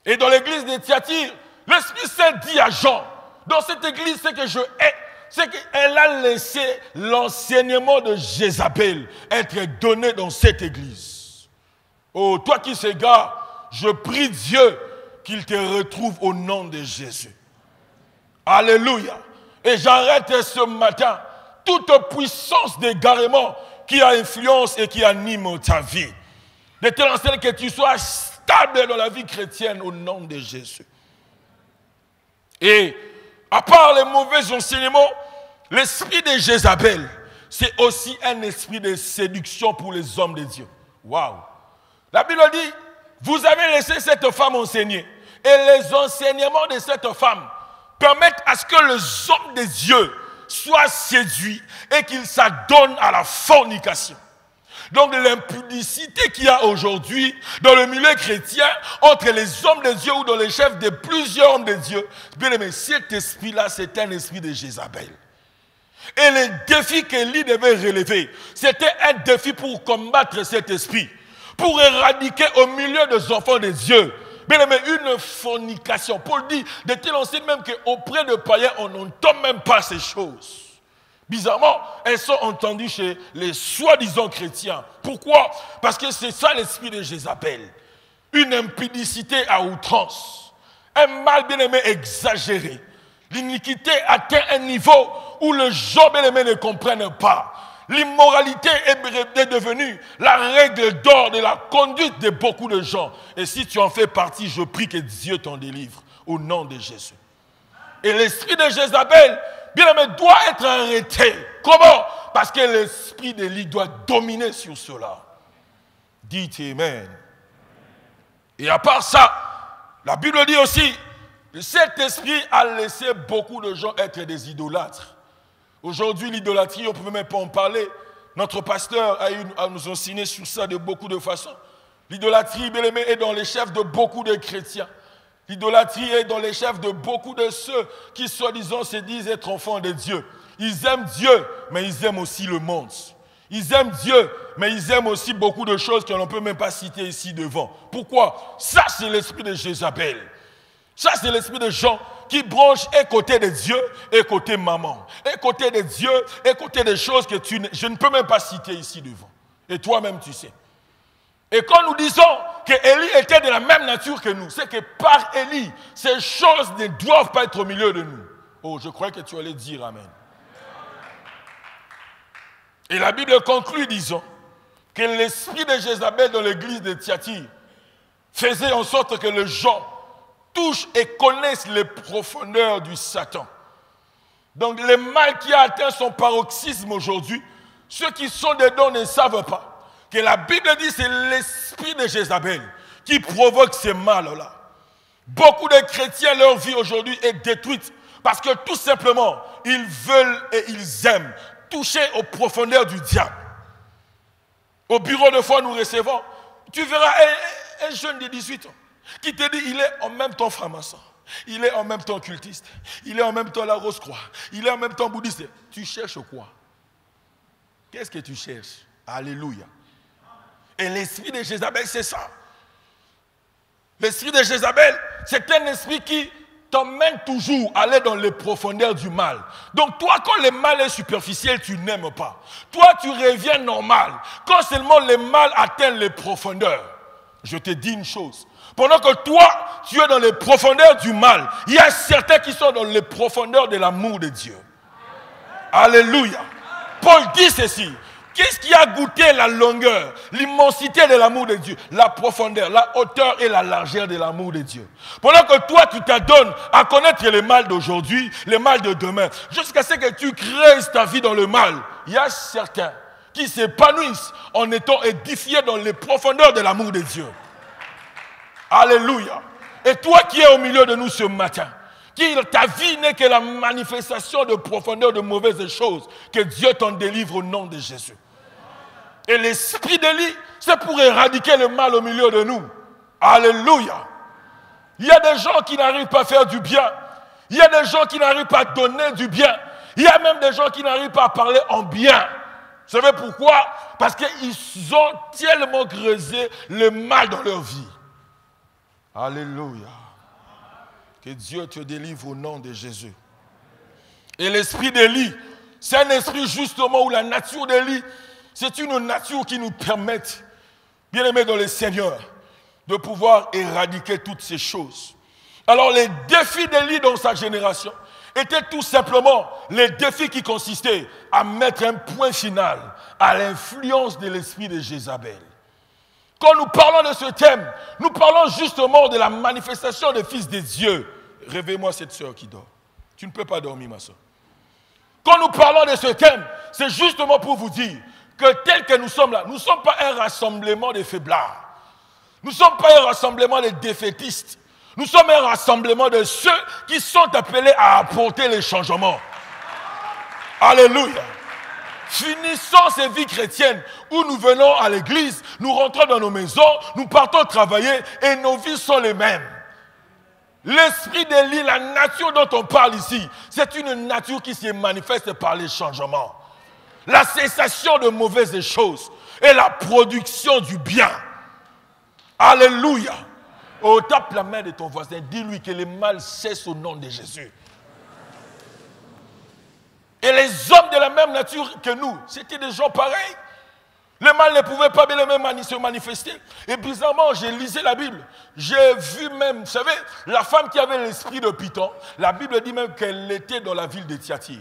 Et dans l'église de Thyatire, l'Esprit Saint dit à Jean, dans cette église, ce que je hais, c'est qu'elle a laissé l'enseignement de Jézabel être donné dans cette église. Oh, toi qui s'égares, je prie Dieu qu'il te retrouve au nom de Jésus. Alléluia. Et j'arrête ce matin toute puissance d'égarement qui a influence et qui anime ta vie. De telle enseigne que tu sois stable dans la vie chrétienne au nom de Jésus. Et à part les mauvais enseignements, l'esprit de Jézabel, c'est aussi un esprit de séduction pour les hommes de Dieu. Waouh! La Bible dit, vous avez laissé cette femme enseigner. Et les enseignements de cette femme permettent à ce que les hommes de Dieu soient séduits et qu'ils s'adonnent à la fornication. Donc l'impudicité qu'il y a aujourd'hui dans le milieu chrétien entre les hommes de Dieu ou dans les chefs de plusieurs hommes de Dieu, bien aimé, cet esprit-là, c'est un esprit de Jézabel. Et le défi qu'Élie devait relever, c'était un défi pour combattre cet esprit, pour éradiquer au milieu des enfants de Dieu, bien aimé, une fornication. Paul dit, de telle enseigne même qu'auprès de païens, on n'entend même pas ces choses. Bizarrement, elles sont entendues chez les soi-disant chrétiens. Pourquoi? Parce que c'est ça l'esprit de Jézabel. Une impudicité à outrance. Un mal bien-aimé exagéré. L'iniquité atteint un niveau où les gens bien-aimés ne comprennent pas. L'immoralité est devenue la règle d'or de la conduite de beaucoup de gens. Et si tu en fais partie, je prie que Dieu t'en délivre au nom de Jésus. Et l'esprit de Jézabel, bien-aimé, doit être arrêté. Comment? Parce que l'esprit d'Élie doit dominer sur cela. Dites Amen. Et à part ça, la Bible dit aussi, cet esprit a laissé beaucoup de gens être des idolâtres. Aujourd'hui, l'idolâtrie, on ne peut même pas en parler. Notre pasteur a nous enseigné sur ça de beaucoup de façons. L'idolâtrie, bien aimé, est dans les chefs de beaucoup de chrétiens. L'idolâtrie est dans les chefs de beaucoup de ceux qui, soi-disant, se disent être enfants de Dieu. Ils aiment Dieu, mais ils aiment aussi le monde. Ils aiment Dieu, mais ils aiment aussi beaucoup de choses qu'on ne peut même pas citer ici devant. Pourquoi? Ça, c'est l'esprit de Jézabel. Ça, c'est l'esprit de gens qui branchent et côté de Dieu et côté maman. Et côté de Dieu et côté des choses que je ne peux même pas citer ici devant. Et toi-même, tu sais. Et quand nous disons qu'Élie était de la même nature que nous, c'est que par Élie, ces choses ne doivent pas être au milieu de nous. Oh, je croyais que tu allais dire Amen. Et la Bible conclut, disons, que l'esprit de Jézabel dans l'église de Thyatire faisait en sorte que les gens touchent et connaissent les profondeurs du Satan. Donc le mal qui a atteint son paroxysme aujourd'hui, ceux qui sont dedans ne savent pas que la Bible dit que c'est l'esprit de Jézabel qui provoque ces mal-là. Beaucoup de chrétiens, leur vie aujourd'hui est détruite parce que tout simplement, ils veulent et ils aiment toucher aux profondeurs du diable. Au bureau de foi, nous recevons, tu verras un jeune de 18 ans qui te dit il est en même temps franc-maçon, il est en même temps cultiste, il est en même temps la Rose-Croix, il est en même temps bouddhiste. Tu cherches quoi? Qu'est-ce que tu cherches? Alléluia. Et l'esprit de Jézabel, c'est ça. L'esprit de Jézabel, c'est un esprit qui t'emmène toujours à aller dans les profondeurs du mal. Donc toi, quand le mal est superficiel, tu n'aimes pas. Toi, tu reviens normal. Quand seulement le mal atteint les profondeurs, je te dis une chose. Pendant que toi, tu es dans les profondeurs du mal, il y a certains qui sont dans les profondeurs de l'amour de Dieu. Alléluia. Paul dit ceci. Qu'est-ce qui a goûté la longueur, l'immensité de l'amour de Dieu, la profondeur, la hauteur et la largeur de l'amour de Dieu? Pendant que toi, tu t'adonnes à connaître le mal d'aujourd'hui, le mal de demain, jusqu'à ce que tu crées ta vie dans le mal, il y a certains qui s'épanouissent en étant édifiés dans les profondeurs de l'amour de Dieu. Alléluia. Et toi qui es au milieu de nous ce matin, ta vie n'est que la manifestation de profondeur de mauvaises choses, que Dieu t'en délivre au nom de Jésus. Et l'esprit d'Élie, c'est pour éradiquer le mal au milieu de nous. Alléluia. Il y a des gens qui n'arrivent pas à faire du bien. Il y a des gens qui n'arrivent pas à donner du bien. Il y a même des gens qui n'arrivent pas à parler en bien. Vous savez pourquoi? Parce qu'ils ont tellement creusé le mal dans leur vie. Alléluia. Que Dieu te délivre au nom de Jésus. Et l'esprit d'Élie, c'est un esprit justement où la nature d'Élie, c'est une nature qui nous permet, bien aimés dans le Seigneur, de pouvoir éradiquer toutes ces choses. Alors les défis d'Élie dans sa génération étaient tout simplement les défis qui consistaient à mettre un point final à l'influence de l'esprit de Jézabel. Quand nous parlons de ce thème, nous parlons justement de la manifestation des fils de Dieu. Réveille-moi cette soeur qui dort. Tu ne peux pas dormir, ma soeur. Quand nous parlons de ce thème, c'est justement pour vous dire que tel que nous sommes là, nous ne sommes pas un rassemblement de faiblards. Nous ne sommes pas un rassemblement de défaitistes. Nous sommes un rassemblement de ceux qui sont appelés à apporter les changements. Alléluia. Finissons ces vies chrétiennes où nous venons à l'église, nous rentrons dans nos maisons, nous partons travailler et nos vies sont les mêmes. L'esprit d'Élie, la nature dont on parle ici, c'est une nature qui se manifeste par les changements. La cessation de mauvaises choses et la production du bien. Alléluia. Oh, tape la main de ton voisin, dis-lui que le mal cesse au nom de Jésus. Et les hommes de la même nature que nous, c'était des gens pareils. Le mal ne pouvait pas bien se manifester. Et bizarrement, j'ai lisé la Bible. J'ai vu même, vous savez, la femme qui avait l'esprit de Python, la Bible dit même qu'elle était dans la ville de Thyatire.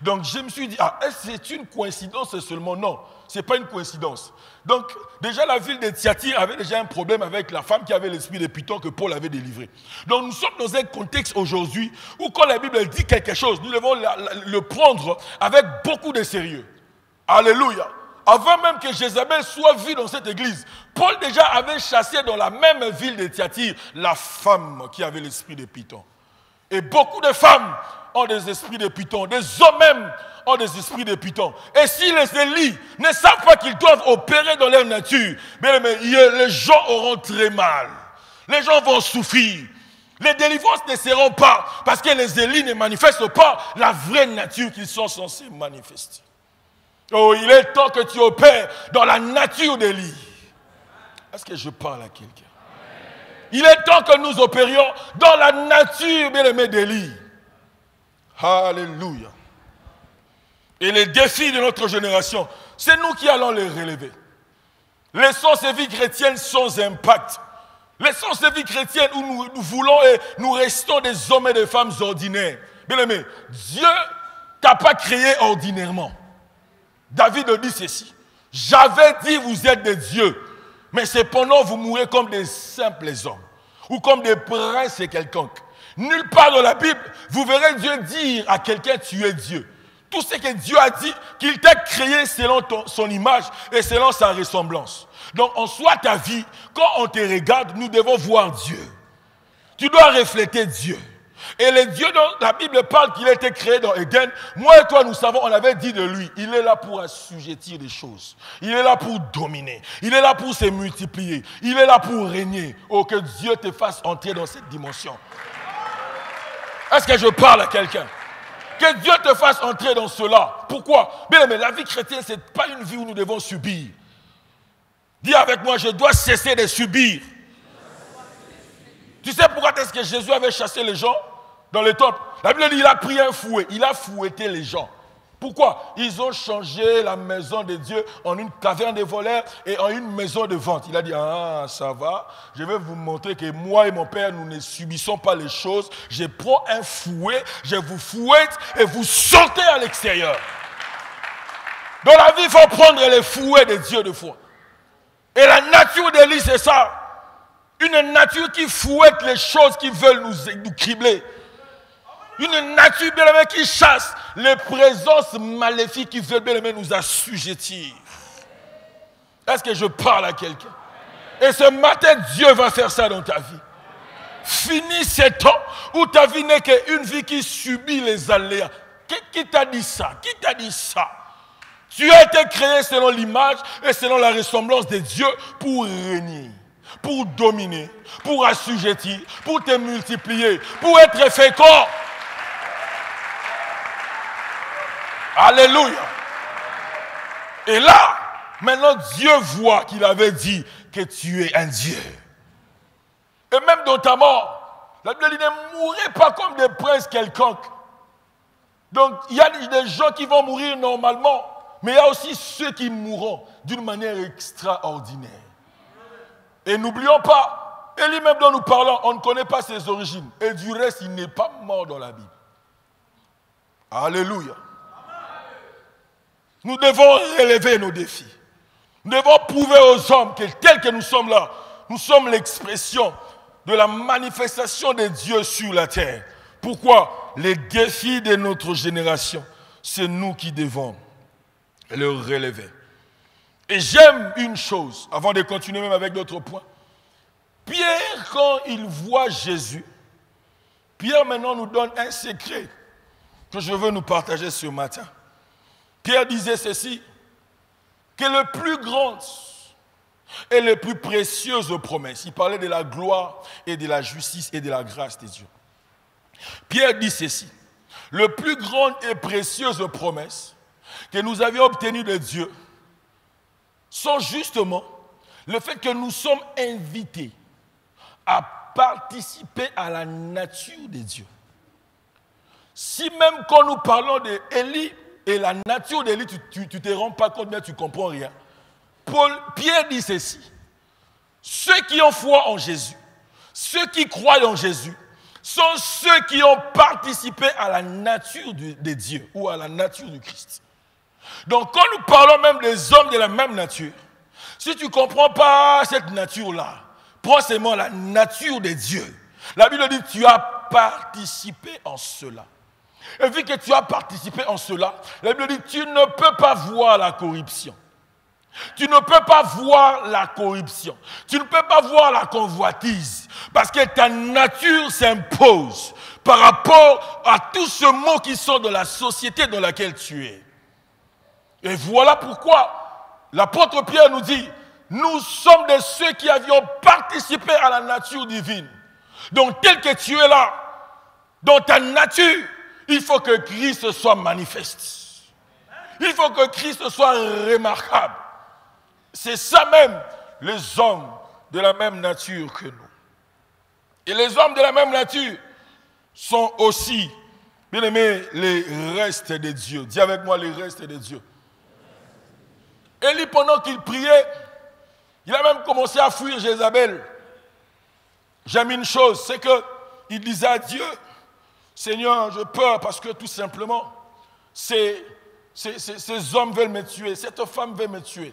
Donc je me suis dit, est-ce que c'est une coïncidence seulement? Non, ce n'est pas une coïncidence. Donc déjà la ville de Thyatire avait déjà un problème avec la femme qui avait l'esprit de Python que Paul avait délivré. Donc nous sommes dans un contexte aujourd'hui où quand la Bible dit quelque chose, nous devons le prendre avec beaucoup de sérieux. Alléluia. Avant même que Jézabel soit vue dans cette église, Paul déjà avait chassé dans la même ville de Thyatire la femme qui avait l'esprit de Python. Et beaucoup de femmes ont des esprits de Python, des hommes même ont des esprits de Python. Et si les Élis ne savent pas qu'ils doivent opérer dans leur nature, mais les gens auront très mal. Les gens vont souffrir. Les délivrances ne seront pas parce que les Élis ne manifestent pas la vraie nature qu'ils sont censés manifester. Oh, il est temps que tu opères dans la nature d'Élie. Est-ce que je parle à quelqu'un? Il est temps que nous opérions dans la nature, bien-aimé, d'Élie. Alléluia. Et les défis de notre génération, c'est nous qui allons les relever. Laissons ces vies chrétiennes sans impact. Laissons ces vies chrétiennes où nous voulons et nous restons des hommes et des femmes ordinaires. Bien-aimé, Dieu ne t'a pas créé ordinairement. David dit ceci. J'avais dit vous êtes des dieux, mais cependant vous mourrez comme des simples hommes, ou comme des princes et quelconques. Nulle part dans la Bible, vous verrez Dieu dire à quelqu'un tu es Dieu. Tout ce que Dieu a dit, qu'il t'a créé selon son image et selon sa ressemblance. Donc en soi ta vie, quand on te regarde, nous devons voir Dieu. Tu dois refléter Dieu. Et le Dieu dont la Bible parle qu'il a été créé dans Éden, moi et toi nous savons, on avait dit de lui, il est là pour assujettir les choses. Il est là pour dominer. Il est là pour se multiplier. Il est là pour régner. Oh, que Dieu te fasse entrer dans cette dimension. Est-ce que je parle à quelqu'un? Que Dieu te fasse entrer dans cela. Pourquoi? Bien, mais la vie chrétienne, ce n'est pas une vie où nous devons subir. Dis avec moi, je dois cesser de subir. Tu sais pourquoi est-ce que Jésus avait chassé les gens dans le temple? La Bible dit qu'il a pris un fouet, il a fouetté les gens. Pourquoi? Ils ont changé la maison de Dieu en une caverne de voleurs et en une maison de vente. Il a dit, ah ça va, je vais vous montrer que moi et mon père, nous ne subissons pas les choses. Je prends un fouet, je vous fouette et vous sortez à l'extérieur. Dans la vie, il faut prendre les fouets de Dieu de foi. Et la nature d'Élie, c'est ça. Une nature qui fouette les choses qui veulent nous cribler. Une nature, bien aimé, qui chasse les présences maléfiques qui veulent, bien aimé, nous assujettir. Est-ce que je parle à quelqu'un? Et ce matin, Dieu va faire ça dans ta vie. Finis ces temps où ta vie n'est qu'une vie qui subit les aléas. Qui t'a dit ça? Qui t'a dit ça? Tu as été créé selon l'image et selon la ressemblance de Dieu pour régner, pour dominer, pour assujettir, pour te multiplier, pour être fécond. Alléluia. Et là, maintenant Dieu voit qu'il avait dit que tu es un Dieu. Et même dans ta mort, la Bible dit ne mourrez pas comme des princes quelconques. Donc il y a des gens qui vont mourir normalement, mais il y a aussi ceux qui mourront d'une manière extraordinaire. Et n'oublions pas, Élie même dont nous parlons, on ne connaît pas ses origines. Et du reste, il n'est pas mort dans la Bible. Alléluia. Nous devons relever nos défis. Nous devons prouver aux hommes que tels que nous sommes là, nous sommes l'expression de la manifestation de Dieu sur la terre. Pourquoi? Les défis de notre génération, c'est nous qui devons le relever. Et j'aime une chose, avant de continuer même avec d'autres points. Pierre, quand il voit Jésus, Pierre maintenant nous donne un secret que je veux nous partager ce matin. Pierre disait ceci, que le plus grand et le plus précieuse promesse, il parlait de la gloire et de la justice et de la grâce de Dieu. Pierre dit ceci, le plus grande et précieuse promesse que nous avions obtenue de Dieu sont justement le fait que nous sommes invités à participer à la nature de Dieu. Si même quand nous parlons d'Élie et la nature d'Élie, tu ne te rends pas compte, mais tu ne comprends rien. Pierre dit ceci, ceux qui ont foi en Jésus, ceux qui croient en Jésus, sont ceux qui ont participé à la nature de Dieu ou à la nature du Christ. Donc quand nous parlons même des hommes de la même nature, si tu ne comprends pas cette nature-là, prends seulement la nature de Dieu. La Bible dit tu as participé en cela. Et vu que tu as participé en cela, la Bible dit tu ne peux pas voir la corruption. Tu ne peux pas voir la corruption. Tu ne peux pas voir la convoitise. Parce que ta nature s'impose par rapport à tous ces mots qui sont dans la société dans laquelle tu es. Et voilà pourquoi l'apôtre Pierre nous dit, nous sommes de ceux qui avions participé à la nature divine. Donc tel que tu es là, dans ta nature, il faut que Christ soit manifeste. Il faut que Christ soit remarquable. C'est ça même, les hommes de la même nature que nous. Et les hommes de la même nature sont aussi, bien aimés, les restes de Dieu. Dis avec moi, les restes de Dieu. Élie, pendant qu'il priait, il a même commencé à fuir Jézabel. J'aime une chose, c'est qu'il disait à Dieu, Seigneur, je peur parce que tout simplement, c'est ces hommes veulent me tuer, cette femme veut me tuer.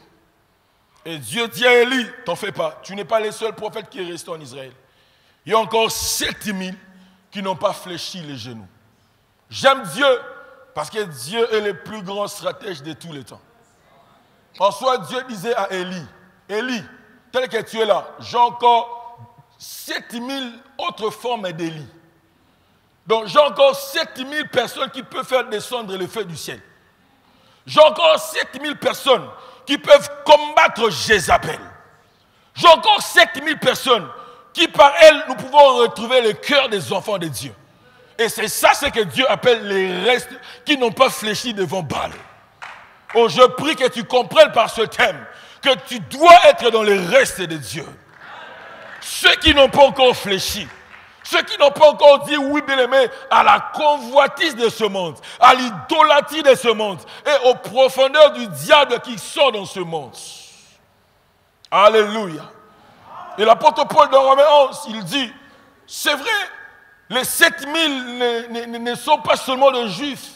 Et Dieu dit à Élie, t'en fais pas, tu n'es pas le seul prophète qui est resté en Israël. Il y a encore 7000 qui n'ont pas fléchi les genoux. J'aime Dieu parce que Dieu est le plus grand stratège de tous les temps. En soi, Dieu disait à Élie, Élie, tel que tu es là, j'ai encore 7000 autres formes d'Élie. Donc j'ai encore 7000 personnes qui peuvent faire descendre le feu du ciel. J'ai encore 7000 personnes qui peuvent combattre Jézabel. J'ai encore 7000 personnes qui par elles, nous pouvons retrouver le cœur des enfants de Dieu. Et c'est ça ce que Dieu appelle les restes qui n'ont pas fléchi devant Baal. Oh, je prie que tu comprennes par ce thème que tu dois être dans les restes de Dieu. Ceux qui n'ont pas encore fléchi, ceux qui n'ont pas encore dit oui, bien-aimé, à la convoitise de ce monde, à l'idolâtrie de ce monde et aux profondeurs du diable qui sort dans ce monde. Alléluia. Et l'apôtre Paul dans Romains 11, il dit, c'est vrai, les 7000 ne sont pas seulement des Juifs.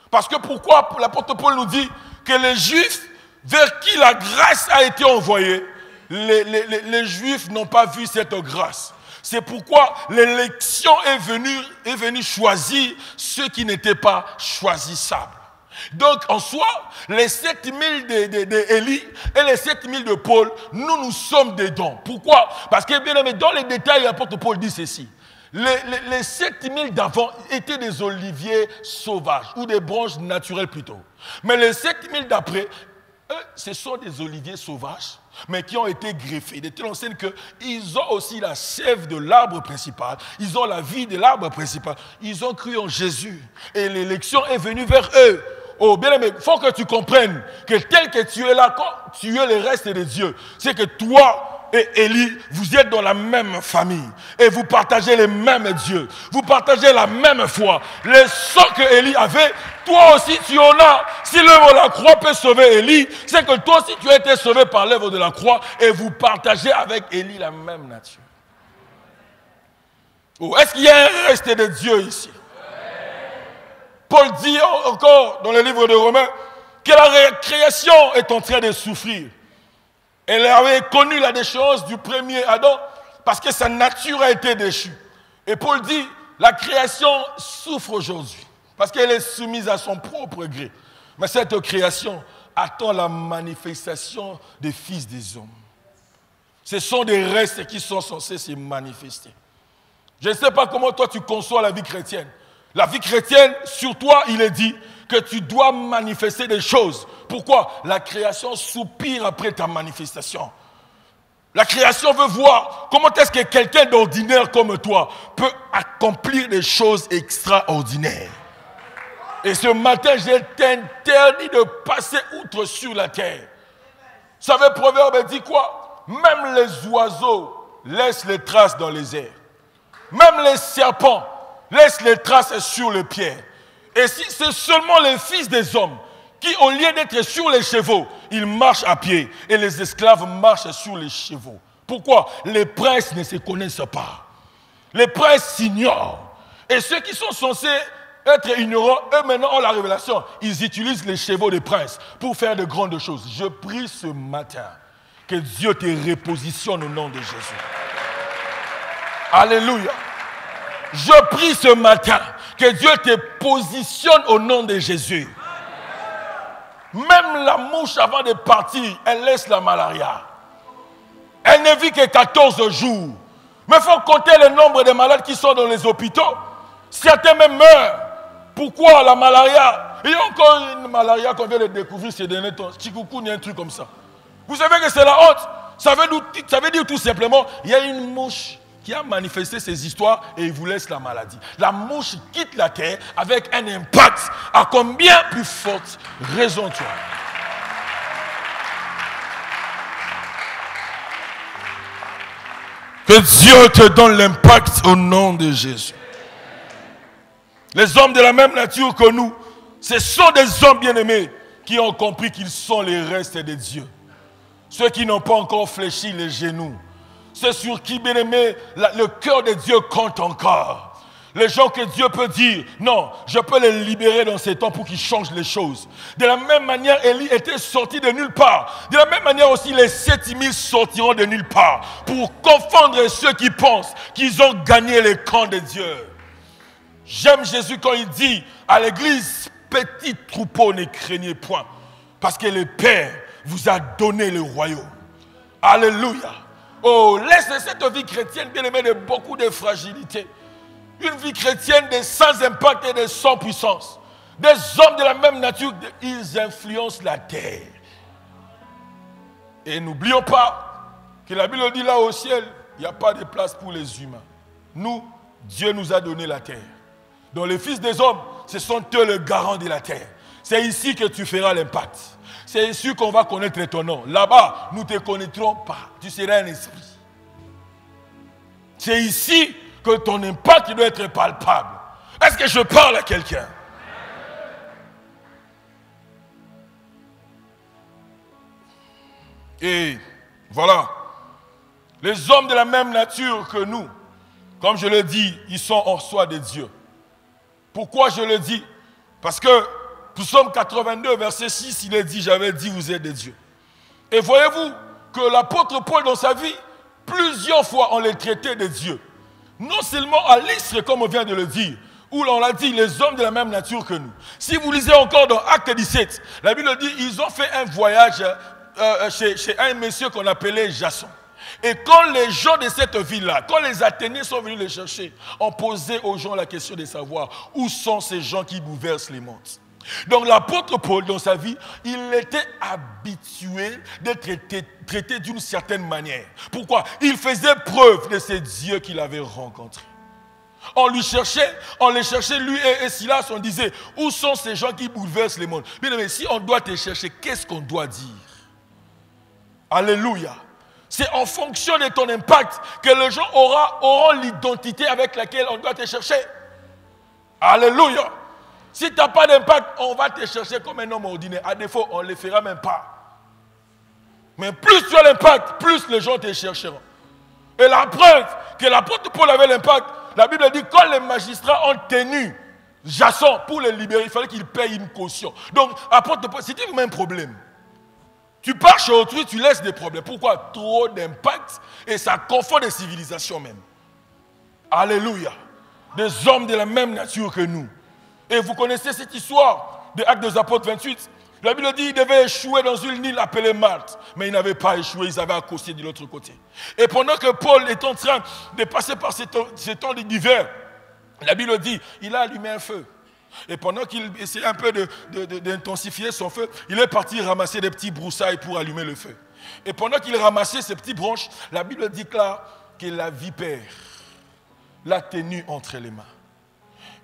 Parce que pourquoi l'apôtre Paul nous dit que les Juifs vers qui la grâce a été envoyée, les Juifs n'ont pas vu cette grâce. C'est pourquoi l'élection est venue choisir ceux qui n'étaient pas choisissables. Donc en soi, les 7000 d'Élie et les 7000 de Paul, nous sommes dedans. Pourquoi? Parce que bien aimé, dans les détails, l'apôtre Paul dit ceci. Les 7000 d'avant étaient des oliviers sauvages, ou des branches naturelles plutôt. Mais les 7000 d'après, eux, ce sont des oliviers sauvages, mais qui ont été greffés, de telle enseigne qu'ils ont aussi la sève de l'arbre principal, ils ont la vie de l'arbre principal, ils ont cru en Jésus, et l'élection est venue vers eux. Oh bien aimé, il faut que tu comprennes que tel que tu es là, quand tu es le reste de Dieu, c'est que toi et Élie, vous êtes dans la même famille, et vous partagez les mêmes dieux, vous partagez la même foi. Le sang que Élie avait, toi aussi tu en as. Si l'œuvre de la croix peut sauver Élie, c'est que toi aussi tu as été sauvé par l'œuvre de la croix, et vous partagez avec Élie la même nature. Oh, est-ce qu'il y a un reste de Dieu ici? Paul dit encore dans le livre de Romains que la création est en train de souffrir. Elle avait connu la déchéance du premier Adam parce que sa nature a été déchue. Et Paul dit, la création souffre aujourd'hui parce qu'elle est soumise à son propre gré. Mais cette création attend la manifestation des fils des hommes. Ce sont des restes qui sont censés se manifester. Je ne sais pas comment toi tu conçois la vie chrétienne. La vie chrétienne, sur toi, il est dit que tu dois manifester des choses. Pourquoi? La création soupire après ta manifestation. La création veut voir comment est-ce que quelqu'un d'ordinaire comme toi peut accomplir des choses extraordinaires. Et ce matin, j'ai t'interdit de passer outre sur la terre. Vous savez, Proverbe dit quoi? Même les oiseaux laissent les traces dans les airs. Même les serpents laissent les traces sur les pierres. Et si c'est seulement les fils des hommes qui, au lieu d'être sur les chevaux, ils marchent à pied et les esclaves marchent sur les chevaux. Pourquoi? Les princes ne se connaissent pas. Les princes s'ignorent. Et ceux qui sont censés être ignorants, eux maintenant ont la révélation. Ils utilisent les chevaux des princes pour faire de grandes choses. Je prie ce matin que Dieu te repositionne au nom de Jésus. Alléluia. Je prie ce matin que Dieu te positionne au nom de Jésus. Même la mouche avant de partir, elle laisse la malaria. Elle ne vit que 14 jours. Mais il faut compter le nombre de malades qui sont dans les hôpitaux. Certains même meurent. Pourquoi la malaria? Il y a encore une malaria qu'on vient de découvrir ces derniers temps. Chikungunya, un truc comme ça. Vous savez que c'est la honte. Ça veut dire tout simplement, il y a une mouche qui a manifesté ces histoires et il vous laisse la maladie. La mouche quitte la terre avec un impact à combien plus forte raison tu as. Que Dieu te donne l'impact au nom de Jésus. Les hommes de la même nature que nous, ce sont des hommes bien-aimés qui ont compris qu'ils sont les restes de Dieu. Ceux qui n'ont pas encore fléchi les genoux. C'est sur qui, bien-aimé, le cœur de Dieu compte encore. Les gens que Dieu peut dire, non, je peux les libérer dans ces temps pour qu'ils changent les choses. De la même manière, Élie était sorti de nulle part. De la même manière aussi, les 7000 sortiront de nulle part pour confondre ceux qui pensent qu'ils ont gagné les camps de Dieu. J'aime Jésus quand il dit à l'église, petit troupeau, ne craignez point, parce que le Père vous a donné le royaume. Alléluia. Oh, laisse cette vie chrétienne bien aimée de beaucoup de fragilité. Une vie chrétienne de sans impact et de sans puissance. Des hommes de la même nature, ils influencent la terre. Et n'oublions pas que la Bible dit là au ciel, il n'y a pas de place pour les humains. Nous, Dieu nous a donné la terre. Donc les fils des hommes, ce sont eux le garant de la terre. C'est ici que tu feras l'impact. C'est ici qu'on va connaître ton nom. Là-bas, nous ne te connaîtrons pas. Tu seras un esprit. C'est ici que ton impact doit être palpable. Est-ce que je parle à quelqu'un? Et voilà. Les hommes de la même nature que nous, comme je le dis, ils sont en soi de Dieu. Pourquoi je le dis? Parce que Psaume 82, verset 6, il est dit, j'avais dit, vous êtes des dieux. Et voyez-vous que l'apôtre Paul, dans sa vie, plusieurs fois, on les traitait de dieux. Non seulement à l'Istre, comme on vient de le dire, où on l'a dit, les hommes de la même nature que nous. Si vous lisez encore dans Acte 17, la Bible dit, ils ont fait un voyage chez un monsieur qu'on appelait Jason. Et quand les gens de cette ville-là, quand les Athéniens sont venus les chercher, on posait aux gens la question de savoir où sont ces gens qui bouleversent les mondes. Donc l'apôtre Paul, dans sa vie, il était habitué d'être traité d'une certaine manière. Pourquoi? Il faisait preuve de ces dieux qu'il avait rencontrés. On les cherchait, lui et Silas, on disait, où sont ces gens qui bouleversent les mondes? Mais si on doit te chercher, qu'est-ce qu'on doit dire? Alléluia. C'est en fonction de ton impact que les gens auront l'identité avec laquelle on doit te chercher. Alléluia. Si tu n'as pas d'impact, on va te chercher comme un homme ordinaire. À défaut, on ne le fera même pas. Mais plus tu as l'impact, plus les gens te chercheront. Et la preuve que l'apôtre Paul avait l'impact, la Bible dit, quand les magistrats ont tenu Jason pour le libérer, il fallait qu'il paye une caution. Donc, apôtre Paul, c'était le même problème. Tu pars chez autrui, tu laisses des problèmes. Pourquoi? Trop d'impact et ça confond des civilisations même. Alléluia. Des hommes de la même nature que nous. Et vous connaissez cette histoire de Actes des Apôtres 28. La Bible dit qu'il devait échouer dans une île appelée Malte. Mais ils n'avaient pas échoué, ils avaient accosté de l'autre côté. Et pendant que Paul est en train de passer par ces temps d'hiver, la Bible dit qu'il a allumé un feu. Et pendant qu'il essayait un peu d'intensifier son feu, il est parti ramasser des petits broussailles pour allumer le feu. Et pendant qu'il ramassait ces petites branches, la Bible dit là que la vipère l'a tenu entre les mains.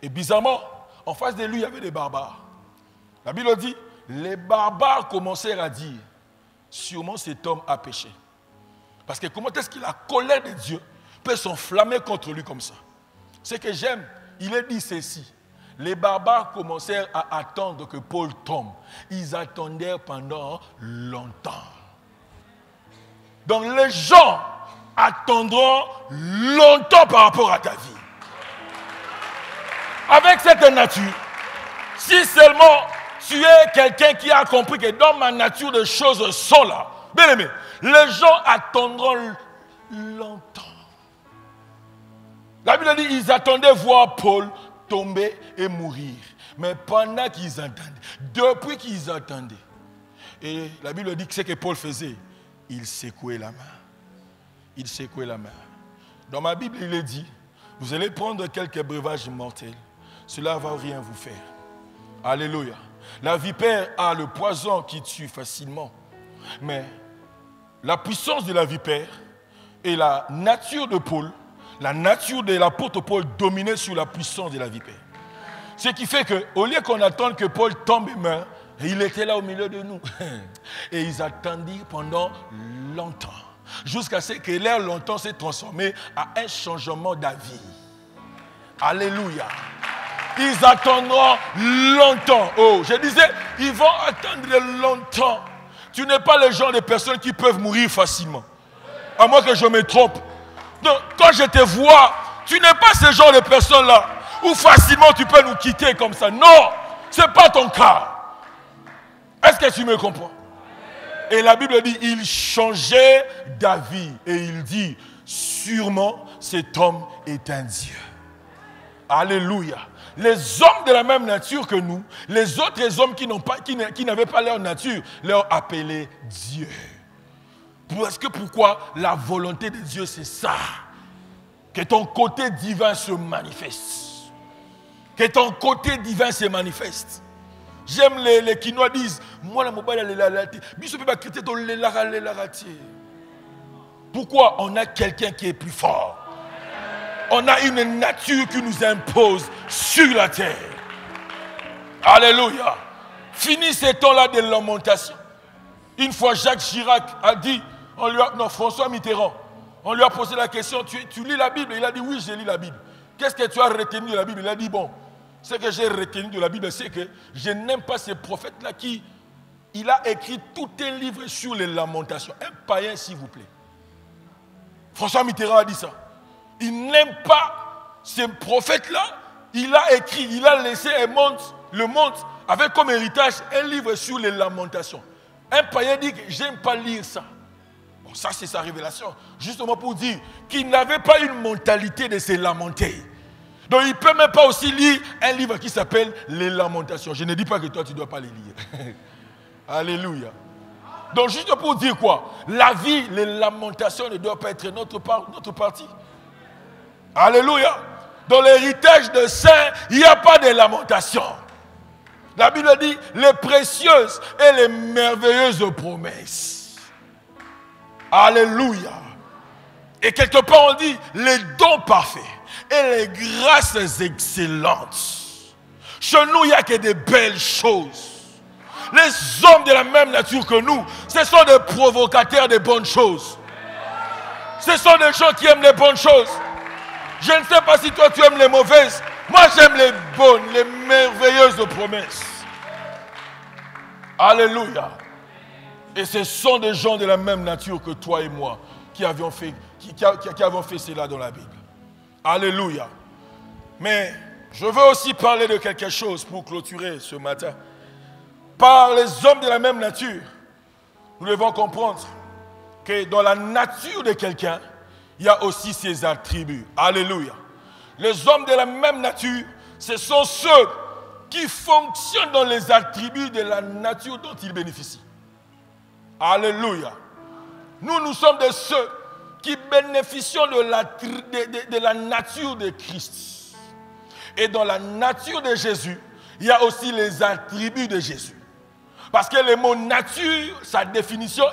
Et bizarrement, en face de lui, il y avait des barbares. La Bible dit, les barbares commencèrent à dire, sûrement cet homme a péché. Parce que comment est-ce que la colère de Dieu peut s'enflammer contre lui comme ça? Ce que j'aime, il est dit ceci. Les barbares commencèrent à attendre que Paul tombe. Ils attendirent pendant longtemps. Donc les gens attendront longtemps par rapport à ta vie. Avec cette nature, si seulement tu es quelqu'un qui a compris que dans ma nature les choses sont là, bien aimé, les gens attendront longtemps. La Bible dit qu'ils attendaient voir Paul tomber et mourir. Mais pendant qu'ils entendaient, depuis qu'ils entendaient, et la Bible dit que ce que Paul faisait, il secouait la main. Il secouait la main. Dans ma Bible, il est dit, vous allez prendre quelques breuvages mortels. Cela ne va rien vous faire. Alléluia. La vipère a le poison qui tue facilement. Mais la puissance de la vipère et la nature de Paul, la nature de l'apôtre Paul dominait sur la puissance de la vipère. Ce qui fait qu'au lieu qu'on attende que Paul tombe et meure, il était là au milieu de nous. Et ils attendirent pendant longtemps. Jusqu'à ce que l'air longtemps s'est transformé à un changement d'avis. Alléluia. Ils attendront longtemps. Oh, je disais, ils vont attendre longtemps. Tu n'es pas le genre de personnes qui peuvent mourir facilement. À moins que je me trompe. Donc, quand je te vois, tu n'es pas ce genre de personne-là. Ou facilement tu peux nous quitter comme ça. Non, ce n'est pas ton cas. Est-ce que tu me comprends? Et la Bible dit, il changeait d'avis. Et il dit, sûrement cet homme est un Dieu. Alléluia. Les hommes de la même nature que nous, les autres hommes qui n'avaient pas leur nature, leur appelaient Dieu. Parce que pourquoi? La volonté de Dieu, c'est ça. Que ton côté divin se manifeste. Que ton côté divin se manifeste. J'aime les Quinois disent, moi la mobile est la Pourquoi? On a quelqu'un qui est plus fort. On a une nature qui nous impose sur la terre. Alléluia. Fini ces temps-là de lamentation. Une fois Jacques Chirac a dit, François Mitterrand, on lui a posé la question, tu lis la Bible? Il a dit oui, j'ai lu la Bible. Qu'est-ce que tu as retenu de la Bible? Il a dit bon, ce que j'ai retenu de la Bible, c'est que je n'aime pas ces prophètes-là il a écrit tout un livre sur les lamentations. Un païen, s'il vous plaît. François Mitterrand a dit ça. Il n'aime pas ces prophètes-là. Il a écrit, il a laissé le monde avec comme héritage un livre sur les lamentations. Un païen dit que j'aime pas lire ça. Bon, ça c'est sa révélation. Justement pour dire qu'il n'avait pas une mentalité de se lamenter. Donc il ne peut même pas aussi lire un livre qui s'appelle Les Lamentations. Je ne dis pas que toi tu ne dois pas les lire. Alléluia. Donc juste pour dire quoi? La vie, les lamentations ne doivent pas être notre partie. Alléluia. Dans l'héritage de saints, il n'y a pas de lamentation. La Bible dit les précieuses et les merveilleuses promesses. Alléluia. Et quelque part on dit les dons parfaits et les grâces excellentes. Chez nous, il n'y a que des belles choses. Les hommes de la même nature que nous, ce sont des provocateurs de bonnes choses. Ce sont des gens qui aiment les bonnes choses. Je ne sais pas si toi tu aimes les mauvaises. Moi j'aime les bonnes, les merveilleuses promesses. Alléluia. Et ce sont des gens de la même nature que toi et moi qui avons fait cela dans la Bible. Alléluia. Mais je veux aussi parler de quelque chose pour clôturer ce matin. Par les hommes de la même nature, nous devons comprendre que dans la nature de quelqu'un, il y a aussi ses attributs. Alléluia. Les hommes de la même nature, ce sont ceux qui fonctionnent dans les attributs de la nature dont ils bénéficient. Alléluia. Nous sommes de ceux qui bénéficient de la nature de Christ. Et dans la nature de Jésus, il y a aussi les attributs de Jésus. Parce que le mot nature, sa définition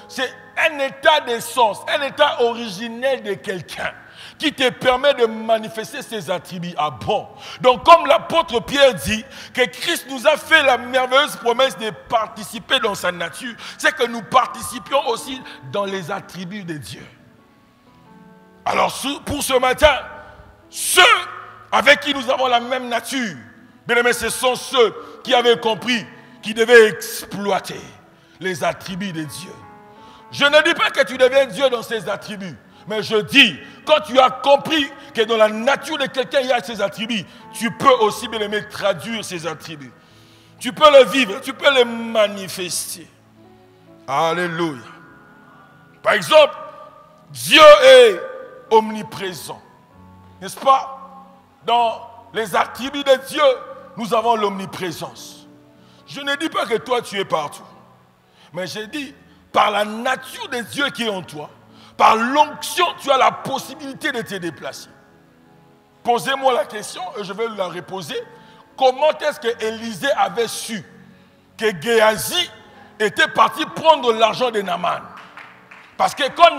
c'est un état d'essence, un état originel de quelqu'un qui te permet de manifester ses attributs. Ah bon? Donc comme l'apôtre Pierre dit que Christ nous a fait la merveilleuse promesse de participer dans sa nature, c'est que nous participions aussi dans les attributs de Dieu. Alors pour ce matin, ceux avec qui nous avons la même nature, bien aimés, ce sont ceux qui avaient compris qui devaient exploiter les attributs de Dieu. Je ne dis pas que tu deviens Dieu dans ses attributs, mais je dis, quand tu as compris que dans la nature de quelqu'un, il y a ses attributs, tu peux aussi, bien aimé, traduire ses attributs. Tu peux le vivre, tu peux le manifester. Alléluia. Par exemple, Dieu est omniprésent. N'est-ce pas? Dans les attributs de Dieu, nous avons l'omniprésence. Je ne dis pas que toi tu es partout. Mais je dis, par la nature de Dieu qui est en toi, par l'onction, tu as la possibilité de te déplacer. Posez-moi la question et je vais la reposer. Comment est-ce que Élisée avait su que Géasi était parti prendre l'argent de Naaman? Parce que quand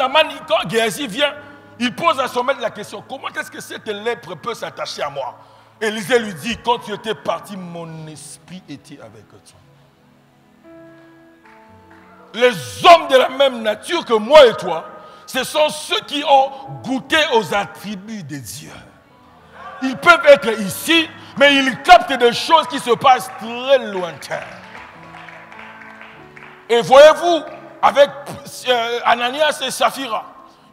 Géasi vient, il pose à son maître la question, comment est-ce que cette lèpre peut s'attacher à moi? Élisée lui dit, quand tu étais parti, mon esprit était avec toi. Les hommes de la même nature que moi et toi, ce sont ceux qui ont goûté aux attributs de Dieu. Ils peuvent être ici, mais ils captent des choses qui se passent très lointaines. Et voyez-vous, avec Ananias et Saphira,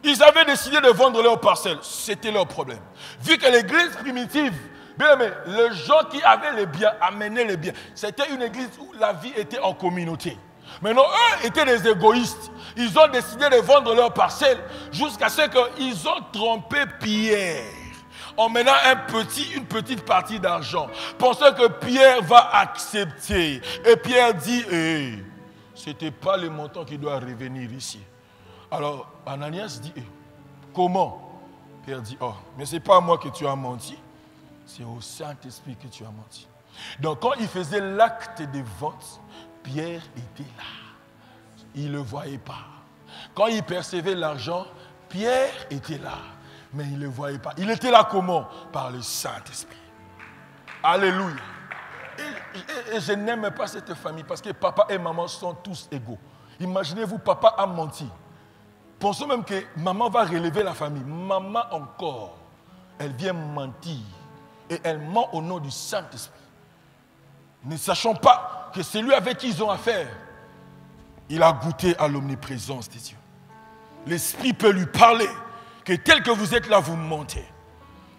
ils avaient décidé de vendre leurs parcelles. C'était leur problème. Vu que l'église primitive Bien aimé, les gens qui avaient les biens amenaient les biens. C'était une église où la vie était en communauté. Maintenant, eux étaient des égoïstes. Ils ont décidé de vendre leurs parcelles jusqu'à ce qu'ils ont trompé Pierre en menant une petite partie d'argent, pensant que Pierre va accepter. Et Pierre dit, ce n'était pas le montant qui doit revenir ici. Alors, Ananias dit, comment? Pierre dit, mais ce n'est pas à moi que tu as menti, c'est au Saint-Esprit que tu as menti. Donc, quand il faisait l'acte de vente, Pierre était là. Il ne le voyait pas. Quand il percevait l'argent, Pierre était là. Mais il ne le voyait pas. Il était là comment? Par le Saint-Esprit. Alléluia. Et je n'aime pas cette famille parce que papa et maman sont tous égaux. Imaginez-vous, papa a menti. Pensons même que maman va relever la famille. Maman encore, elle vient mentir. Et elle ment au nom du Saint-Esprit. Ne sachant pas que celui avec qui ils ont affaire, il a goûté à l'omniprésence des dieux. L'Esprit peut lui parler que tel que vous êtes là, vous mentez.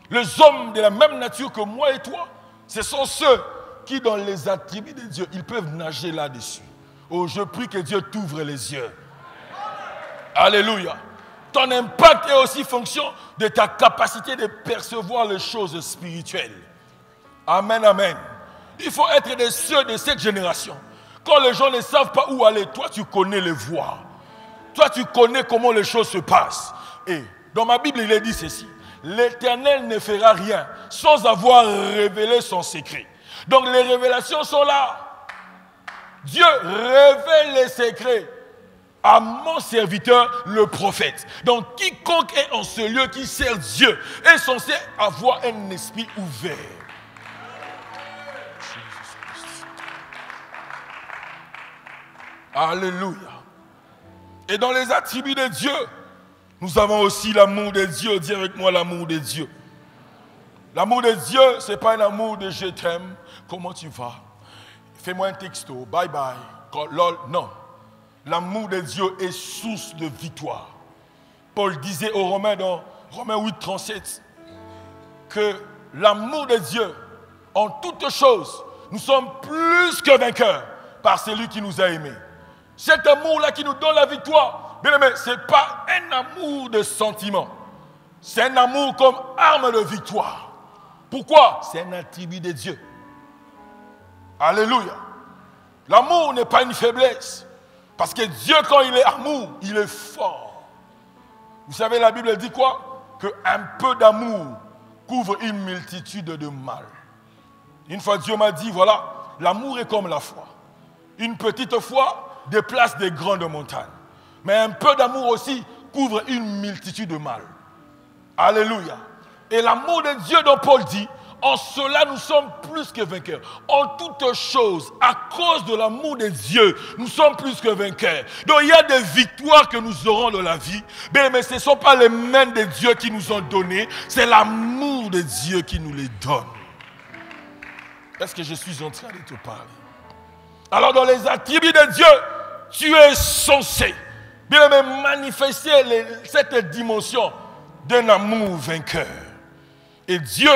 Les hommes de la même nature que moi et toi, ce sont ceux qui, dans les attributs de Dieu, ils peuvent nager là-dessus. Oh, je prie que Dieu t'ouvre les yeux. Alléluia. Ton impact est aussi fonction de ta capacité de percevoir les choses spirituelles. Amen, amen. Il faut être de ceux de cette génération. Quand les gens ne savent pas où aller, toi tu connais les voies. Toi tu connais comment les choses se passent. Et dans ma Bible, il est dit ceci. L'Éternel ne fera rien sans avoir révélé son secret. Donc les révélations sont là. Dieu révèle les secrets à mon serviteur, le prophète. Donc quiconque est en ce lieu qui sert Dieu est censé avoir un esprit ouvert. Alléluia. Et dans les attributs de Dieu, nous avons aussi l'amour de Dieu. Dis avec moi l'amour de Dieu. L'amour de Dieu, ce n'est pas un amour de je t'aime, comment tu vas? Fais-moi un texto, bye bye, lol, non. L'amour de Dieu est source de victoire. Paul disait aux Romains dans Romains 8, 37 que l'amour de Dieu, en toutes choses, nous sommes plus que vainqueurs par celui qui nous a aimés. Cet amour-là qui nous donne la victoire, bien aimé, ce n'est pas un amour de sentiment. C'est un amour comme arme de victoire. Pourquoi? C'est un attribut de Dieu. Alléluia. L'amour n'est pas une faiblesse. Parce que Dieu, quand il est amour, il est fort. Vous savez, la Bible dit quoi? Qu'un peu d'amour couvre une multitude de mal. Une fois, Dieu m'a dit, voilà, l'amour est comme la foi. Une petite foi déplace des grandes montagnes. Mais un peu d'amour aussi couvre une multitude de mal. Alléluia. Et l'amour de Dieu dont Paul dit, en cela nous sommes plus que vainqueurs. En toutes choses, à cause de l'amour de Dieu, nous sommes plus que vainqueurs. Donc il y a des victoires que nous aurons dans la vie, mais ce ne sont pas les mains de Dieu qui nous ont données, c'est l'amour de Dieu qui nous les donne. Est-ce que je suis en train de te parler? Alors dans les attributs de Dieu, tu es censé manifester cette dimension d'un amour vainqueur. Et Dieu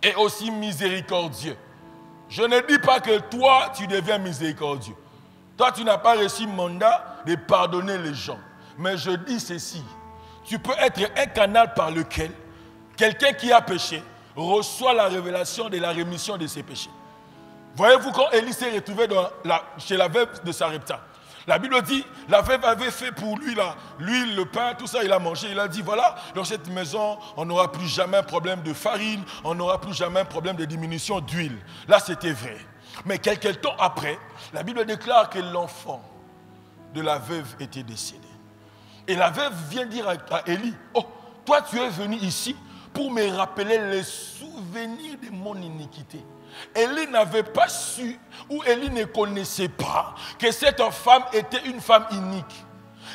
est aussi miséricordieux. Je ne dis pas que toi, tu deviens miséricordieux. Toi, tu n'as pas reçu mandat de pardonner les gens. Mais je dis ceci, tu peux être un canal par lequel quelqu'un qui a péché reçoit la révélation de la rémission de ses péchés. Voyez-vous, quand Élie s'est retrouvé chez la veuve de Sarepta, la Bible dit, la veuve avait fait pour lui l'huile, le pain, tout ça, il a mangé. Il a dit, voilà, dans cette maison, on n'aura plus jamais un problème de farine, on n'aura plus jamais un problème de diminution d'huile. Là, c'était vrai. Mais quelques temps après, la Bible déclare que l'enfant de la veuve était décédé. Et la veuve vient dire à Élie, oh, toi tu es venu ici pour me rappeler les souvenirs de mon iniquité. Élie n'avait pas su, ou Élie ne connaissait pas, que cette femme était une femme inique.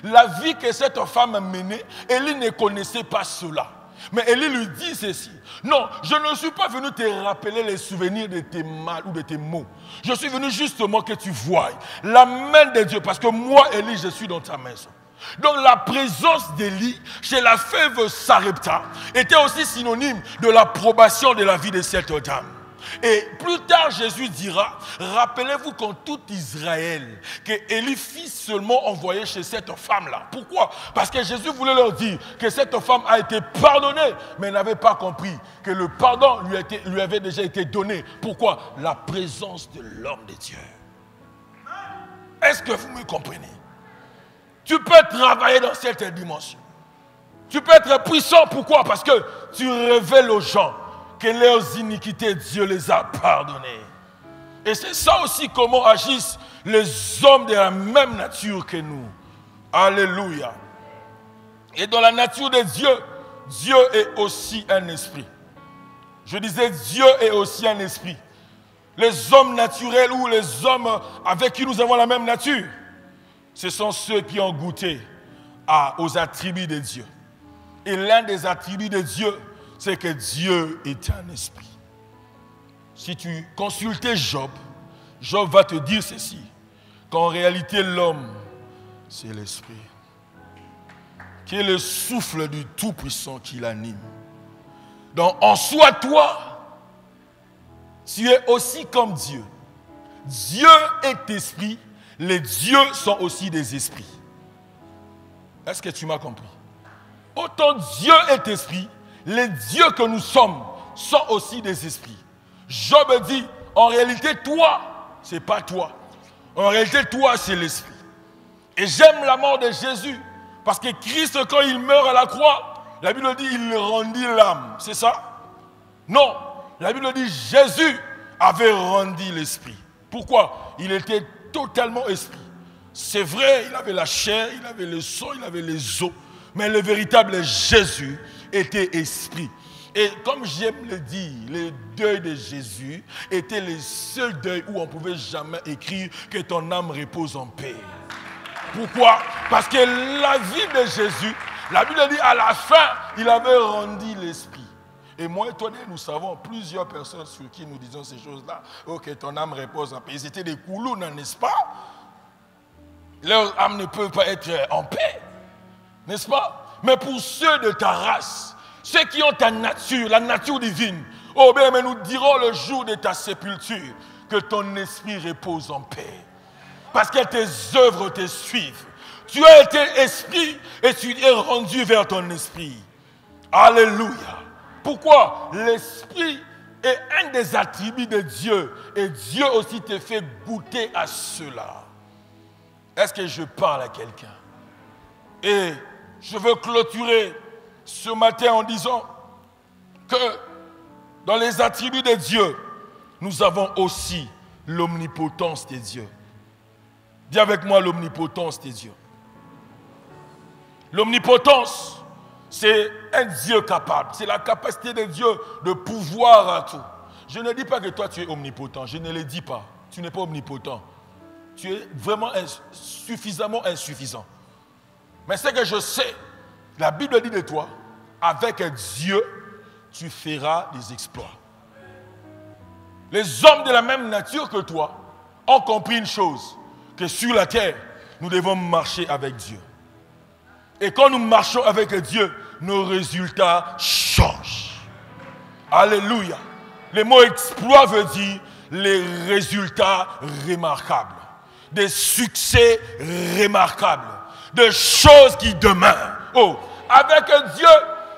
La vie que cette femme menait, Élie ne connaissait pas cela. Mais Élie lui dit ceci, non, je ne suis pas venu te rappeler les souvenirs de tes mal ou de tes maux. Je suis venu justement que tu voies la main de Dieu, parce que moi, Élie, je suis dans ta maison. Donc la présence d'Élie chez la veuve Sarepta était aussi synonyme de l'approbation de la vie de cette dame. Et plus tard, Jésus dira, rappelez-vous qu'en tout Israël, que Élie fut seulement envoyé chez cette femme-là. Pourquoi? Parce que Jésus voulait leur dire que cette femme a été pardonnée, mais n'avait pas compris que le pardon lui avait déjà été donné. Pourquoi? La présence de l'homme de Dieu. Est-ce que vous me comprenez? Tu peux travailler dans cette dimension. Tu peux être puissant. Pourquoi? Parce que tu révèles aux gens que leurs iniquités, Dieu les a pardonnées. Et c'est ça aussi comment agissent les hommes de la même nature que nous. Alléluia. Et dans la nature de Dieu, Dieu est aussi un esprit. Je disais, Dieu est aussi un esprit. Les hommes naturels ou les hommes avec qui nous avons la même nature, ce sont ceux qui ont goûté aux attributs de Dieu. Et l'un des attributs de Dieu, c'est que Dieu est un esprit. Si tu consultais Job, Job va te dire ceci, qu'en réalité l'homme, c'est l'esprit, qui est le souffle du Tout-Puissant qui l'anime. Donc en soi, toi, tu es aussi comme Dieu. Dieu est esprit, les dieux sont aussi des esprits. Est-ce que tu m'as compris? Autant Dieu est esprit, les dieux que nous sommes sont aussi des esprits. Job dit, en réalité, toi, ce n'est pas toi. En réalité, toi, c'est l'esprit. Et j'aime la mort de Jésus, parce que Christ, quand il meurt à la croix, la Bible dit, il rendit l'âme. C'est ça? Non. La Bible dit, Jésus avait rendu l'esprit. Pourquoi? Il était totalement esprit. C'est vrai, il avait la chair, il avait le sang, il avait les os. Mais le véritable Jésus était esprit. Et comme j'aime le dire, le deuil de Jésus était le seul deuil où on ne pouvait jamais écrire que ton âme repose en paix. Pourquoi? Parce que la vie de Jésus, la Bible dit à la fin, il avait rendu l'esprit. Et moi et toi, nous savons plusieurs personnes sur qui nous disons ces choses-là. Oh, que ton âme repose en paix. Ils étaient des coulounes, n'est-ce pas? Leur âme ne peut pas être en paix. N'est-ce pas? Mais pour ceux de ta race, ceux qui ont ta nature, la nature divine, oh bien, mais nous dirons le jour de ta sépulture que ton esprit repose en paix. Parce que tes œuvres te suivent. Tu as été esprit et tu es rendu vers ton esprit. Alléluia. Pourquoi? L'esprit est un des attributs de Dieu et Dieu aussi te fait goûter à cela. Est-ce que je parle à quelqu'un? Et je veux clôturer ce matin en disant que dans les attributs de Dieu, nous avons aussi l'omnipotence de Dieu. Dis avec moi l'omnipotence de Dieu. L'omnipotence, c'est un Dieu capable. C'est la capacité de Dieu de pouvoir à tout. Je ne dis pas que toi tu es omnipotent. Je ne le dis pas. Tu n'es pas omnipotent. Tu es vraiment suffisamment insuffisant. Mais ce que je sais, la Bible dit de toi, avec Dieu, tu feras des exploits. Les hommes de la même nature que toi ont compris une chose, que sur la terre, nous devons marcher avec Dieu. Et quand nous marchons avec Dieu, nos résultats changent. Alléluia. Le mot exploit veut dire les résultats remarquables, des succès remarquables, des choses qui demeurent. Oh, avec Dieu,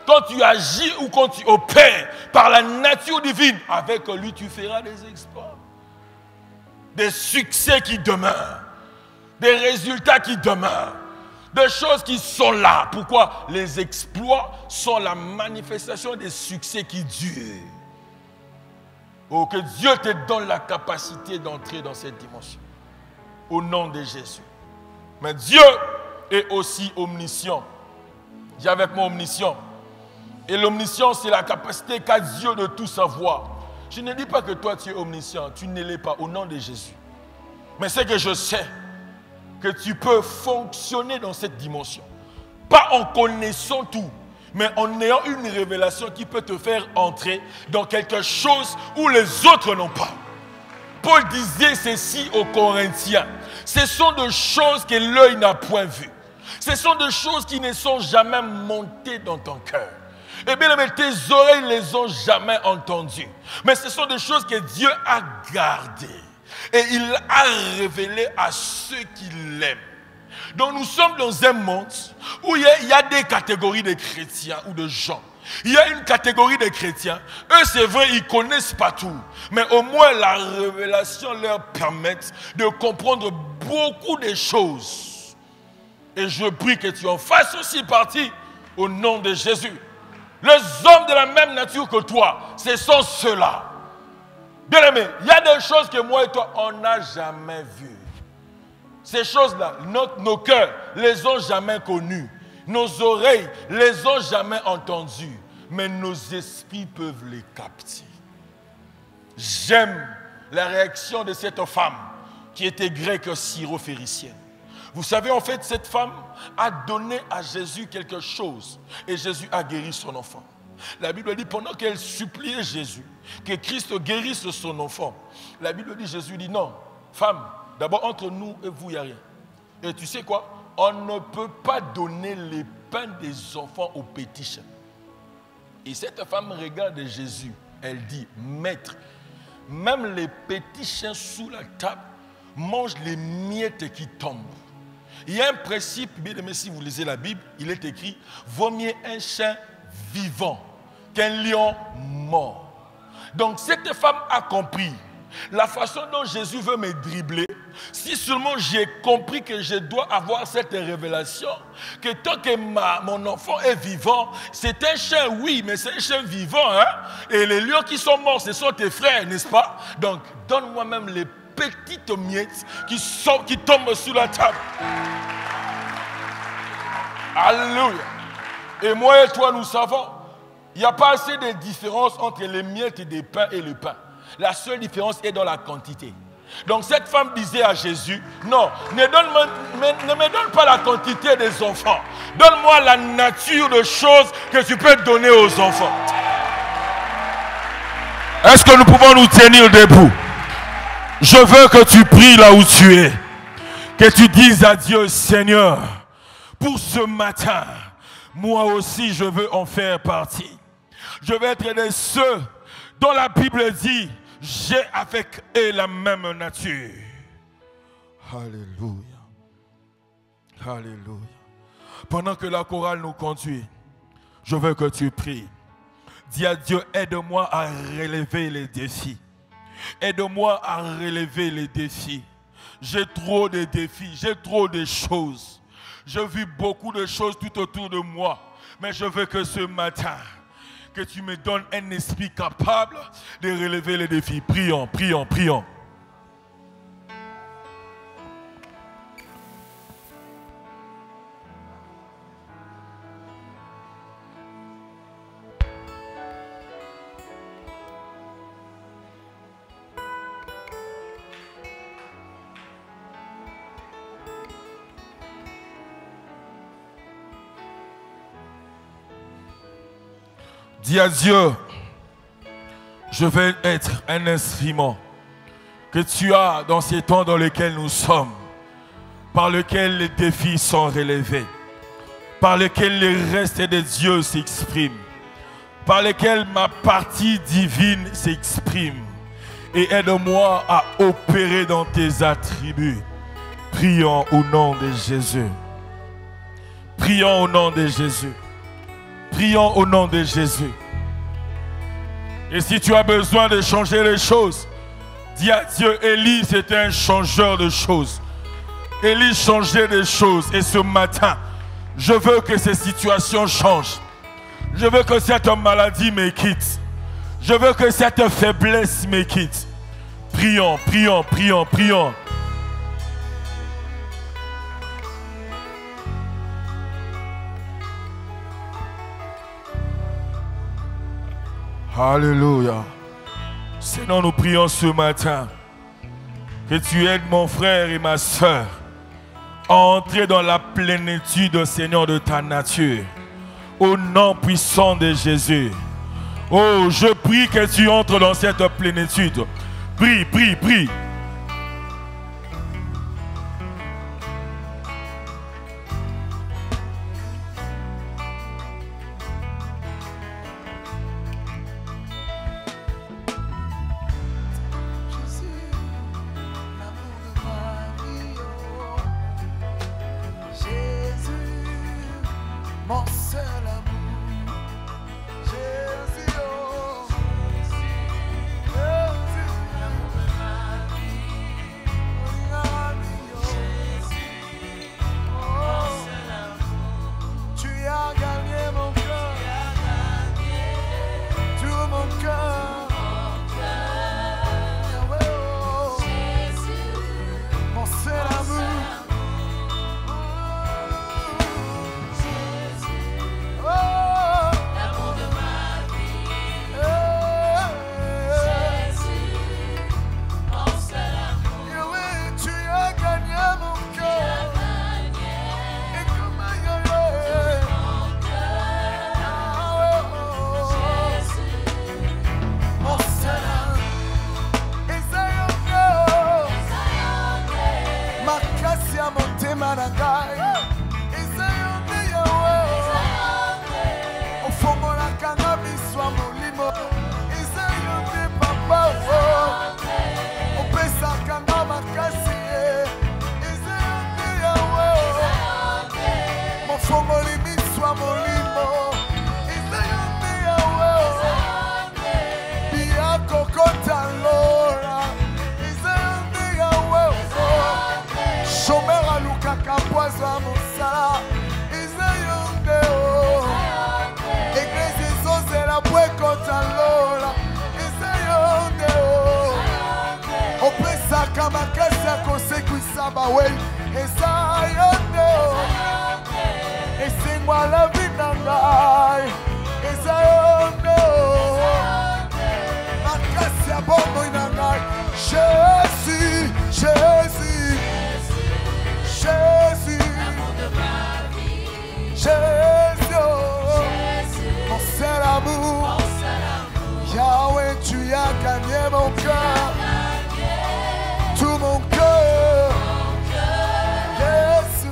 quand tu agis ou quand tu opères par la nature divine, avec lui tu feras des exploits. Des succès qui demeurent, des résultats qui demeurent, des choses qui sont là. Pourquoi? Les exploits sont la manifestation des succès qui durent. Oh, que Dieu te donne la capacité d'entrer dans cette dimension. Au nom de Jésus. Mais Dieu est aussi omniscient. Dis avec moi omniscient. Et l'omniscience, c'est la capacité qu'a Dieu de tout savoir. Je ne dis pas que toi tu es omniscient, tu ne l'es pas au nom de Jésus. Mais c'est que je sais que tu peux fonctionner dans cette dimension. Pas en connaissant tout, mais en ayant une révélation qui peut te faire entrer dans quelque chose où les autres n'ont pas. Paul disait ceci aux Corinthiens. Ce sont des choses que l'œil n'a point vues. Ce sont des choses qui ne sont jamais montées dans ton cœur. Et bien, tes oreilles ne les ont jamais entendues. Mais ce sont des choses que Dieu a gardées. Et il a révélé à ceux qui l'aiment. Donc nous sommes dans un monde où il y a des catégories de chrétiens ou de gens. Il y a une catégorie de chrétiens. Eux, c'est vrai, ils ne connaissent pas tout. Mais au moins, la révélation leur permet de comprendre beaucoup de choses. Et je prie que tu en fasses aussi partie au nom de Jésus. Les hommes de la même nature que toi, ce sont ceux-là. Bien aimé, il y a des choses que moi et toi, on n'a jamais vues. Ces choses-là, nos cœurs les ont jamais connues. Nos oreilles les ont jamais entendues. Mais nos esprits peuvent les capter. J'aime la réaction de cette femme qui était grecque syro-phéricienne. Vous savez, en fait, cette femme a donné à Jésus quelque chose. Et Jésus a guéri son enfant. La Bible dit, pendant qu'elle suppliait Jésus, que Christ guérisse son enfant, la Bible dit, Jésus dit, non, femme, d'abord entre nous et vous, il n'y a rien. Et tu sais quoi? On ne peut pas donner les pains des enfants aux petits chiens. Et cette femme regarde Jésus, elle dit, maître, même les petits chiens sous la table mangent les miettes qui tombent. Il y a un principe, bien aimé, si vous lisez la Bible, il est écrit, vaut mieux un chien vivant qu'un lion mort. Donc cette femme a compris la façon dont Jésus veut me dribbler. Si seulement j'ai compris que je dois avoir cette révélation, que tant que mon enfant est vivant, c'est un chien, oui, mais c'est un chien vivant. Hein? Et les lions qui sont morts, ce sont tes frères, n'est-ce pas? Donc donne-moi même les petites miettes qui tombent sous la table. Alléluia. Et moi et toi, nous savons, il n'y a pas assez de différence entre les miettes des pains et le pain. La seule différence est dans la quantité. Donc cette femme disait à Jésus, non, ne me donne pas la quantité des enfants. Donne-moi la nature de choses que tu peux donner aux enfants. Est-ce que nous pouvons nous tenir debout? Je veux que tu pries là où tu es. Que tu dises à Dieu, Seigneur, pour ce matin, moi aussi je veux en faire partie. Je veux être de ceux dont la Bible dit, j'ai avec eux la même nature. Alléluia. Alléluia. Pendant que la chorale nous conduit, je veux que tu pries. Dis à Dieu, aide-moi à relever les défis. Aide-moi à relever les défis. J'ai trop de défis, j'ai trop de choses. Je vis beaucoup de choses tout autour de moi. Mais je veux que ce matin, que tu me donnes un esprit capable de relever les défis. Prions, prions, prions. Dis à Dieu, je vais être un instrument que tu as dans ces temps dans lesquels nous sommes, par lesquels les défis sont relevés, par lesquels les restes de Dieu s'expriment, par lesquels ma partie divine s'exprime. Et aide-moi à opérer dans tes attributs. Prions au nom de Jésus. Prions au nom de Jésus. Prions au nom de Jésus. Et si tu as besoin de changer les choses, dis à Dieu, Élie c'était un changeur de choses. Élie changeait des choses. Et ce matin, je veux que ces situations changent. Je veux que cette maladie me quitte. Je veux que cette faiblesse me quitte. Prions, prions, prions, prions. Alléluia. Seigneur, nous prions ce matin que tu aides mon frère et ma soeur à entrer dans la plénitude, Seigneur, de ta nature. Au nom puissant de Jésus. Oh, je prie que tu entres dans cette plénitude. Prie, prie, prie. mon seul amour. Jésus, oh. Jésus, l'amour de ma vie. Jésus, mon seul amour. Tu as gagné mon cœur. Tout mon cœur. C'est l'amour. Oh, l'amour de ma vie. Jésus, mon seul amour. Oui, tu as gagné mon cœur. Et comment y aller? Mon cœur. Jésus, mon seul amour. Makasi ya motema na ngai eza yo nde yawe ofongolaka nga miso ya molimo eza yo nde papa opesaka nga makasi eza yo nde yawe mofongoli miso ya molimo eza yo nde yawe biya kokota lora eza yo nde yawe Chomera lukaka poiso a mosala Izayonde o Eglise izozela bwekota lola Izayonde o Opesaka makasi ya kosekwisa bawe Izayonde o Esengwa la vie na ngai Izayonde o Makasi ya bomoi na ngai Jésus, Jésus Jésus, l'amour de ma vie. Jésus, oh, mon seul amour. Yahweh, tu as gagné mon cœur. Tout mon cœur. Jésus,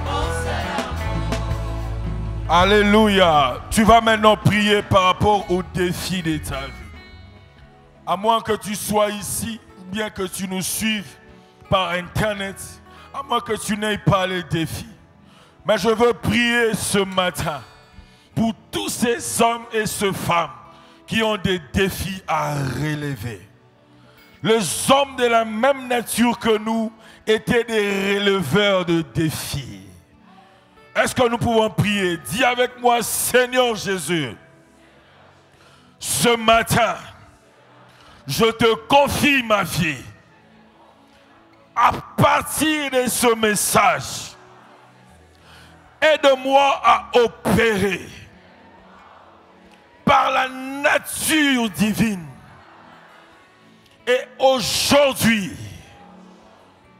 mon seul amour. Alléluia. Tu vas maintenant prier par rapport au défi de ta vie. À moins que tu sois ici, ou bien que tu nous suives par internet, à moins que tu n'aies pas les défis. Mais je veux prier ce matin pour tous ces hommes et ces femmes qui ont des défis à relever. Les hommes de la même nature que nous étaient des releveurs de défis. Est-ce que nous pouvons prier? Dis avec moi, Seigneur Jésus, ce matin, je te confie ma vie. À partir de ce message, aide-moi à opérer par la nature divine. Et aujourd'hui,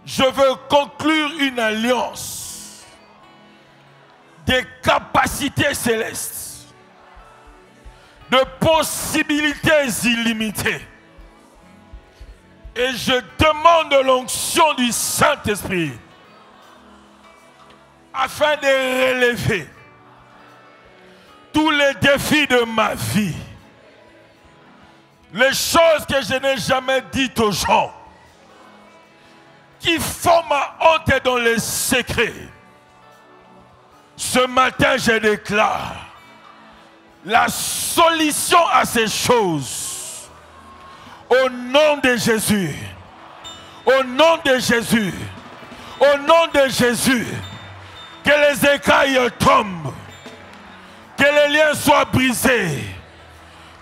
je veux conclure une alliance des capacités célestes, de possibilités illimitées. Et je demande l'onction du Saint-Esprit afin de relever tous les défis de ma vie. Les choses que je n'ai jamais dites aux gens, qui font ma honte dans les secrets. Ce matin, je déclare la solution à ces choses. Au nom de Jésus, au nom de Jésus, au nom de Jésus, que les écailles tombent, que les liens soient brisés,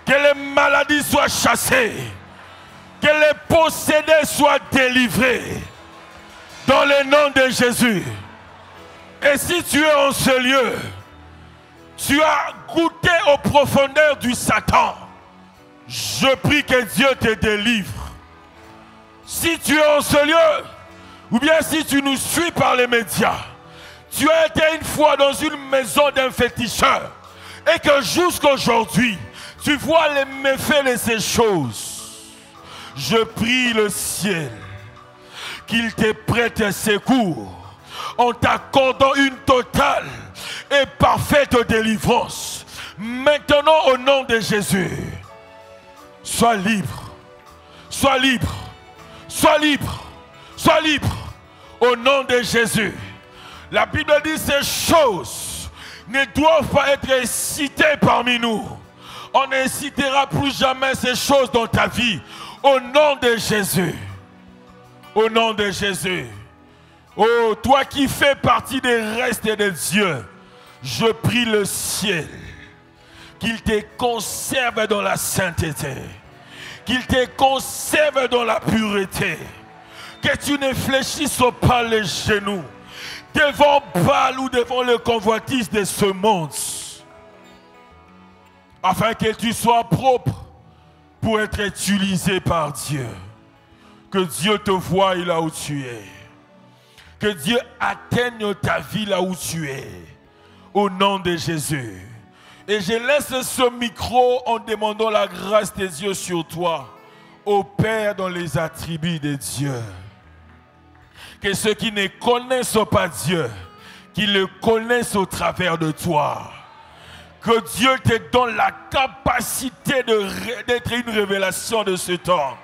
que les maladies soient chassées, que les possédés soient délivrés, dans le nom de Jésus. Et si tu es en ce lieu, tu as goûté aux profondeurs du Satan, je prie que Dieu te délivre. Si tu es en ce lieu, ou bien si tu nous suis par les médias, tu as été une fois dans une maison d'un féticheur et que jusqu'aujourd'hui, tu vois les méfaits de ces choses. Je prie le ciel qu'il te prête secours en t'accordant une totale et parfaite délivrance. Maintenant, au nom de Jésus, sois libre, sois libre, sois libre, sois libre. Au nom de Jésus, La Bible dit ces choses ne doivent pas être citées parmi nous. On ne citera plus jamais ces choses dans ta vie. Au nom de Jésus. Au nom de Jésus. Oh, toi qui fais partie des restes de Dieu, je prie le ciel qu'il te conserve dans la sainteté, qu'il te conserve dans la pureté, que tu ne fléchisses pas les genoux devant Baal ou devant le convoitise de ce monde, afin que tu sois propre pour être utilisé par Dieu. Que Dieu te voie là où tu es. Que Dieu atteigne ta vie là où tu es. Au nom de Jésus. Et je laisse ce micro en demandant la grâce de Dieu sur toi. Opère dans les attributs de Dieu. Que ceux qui ne connaissent pas Dieu, qu'ils le connaissent au travers de toi. Que Dieu te donne la capacité d'être une révélation de ce temps.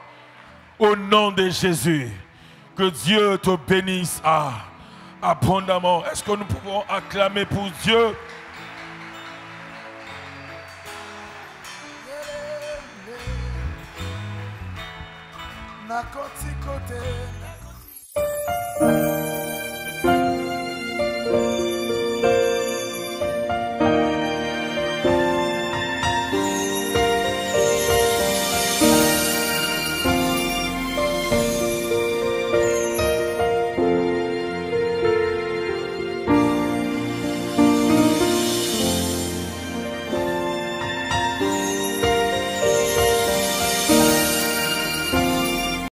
Au nom de Jésus. Que Dieu te bénisse abondamment. Est-ce que nous pouvons acclamer pour Dieu? Na koti kote.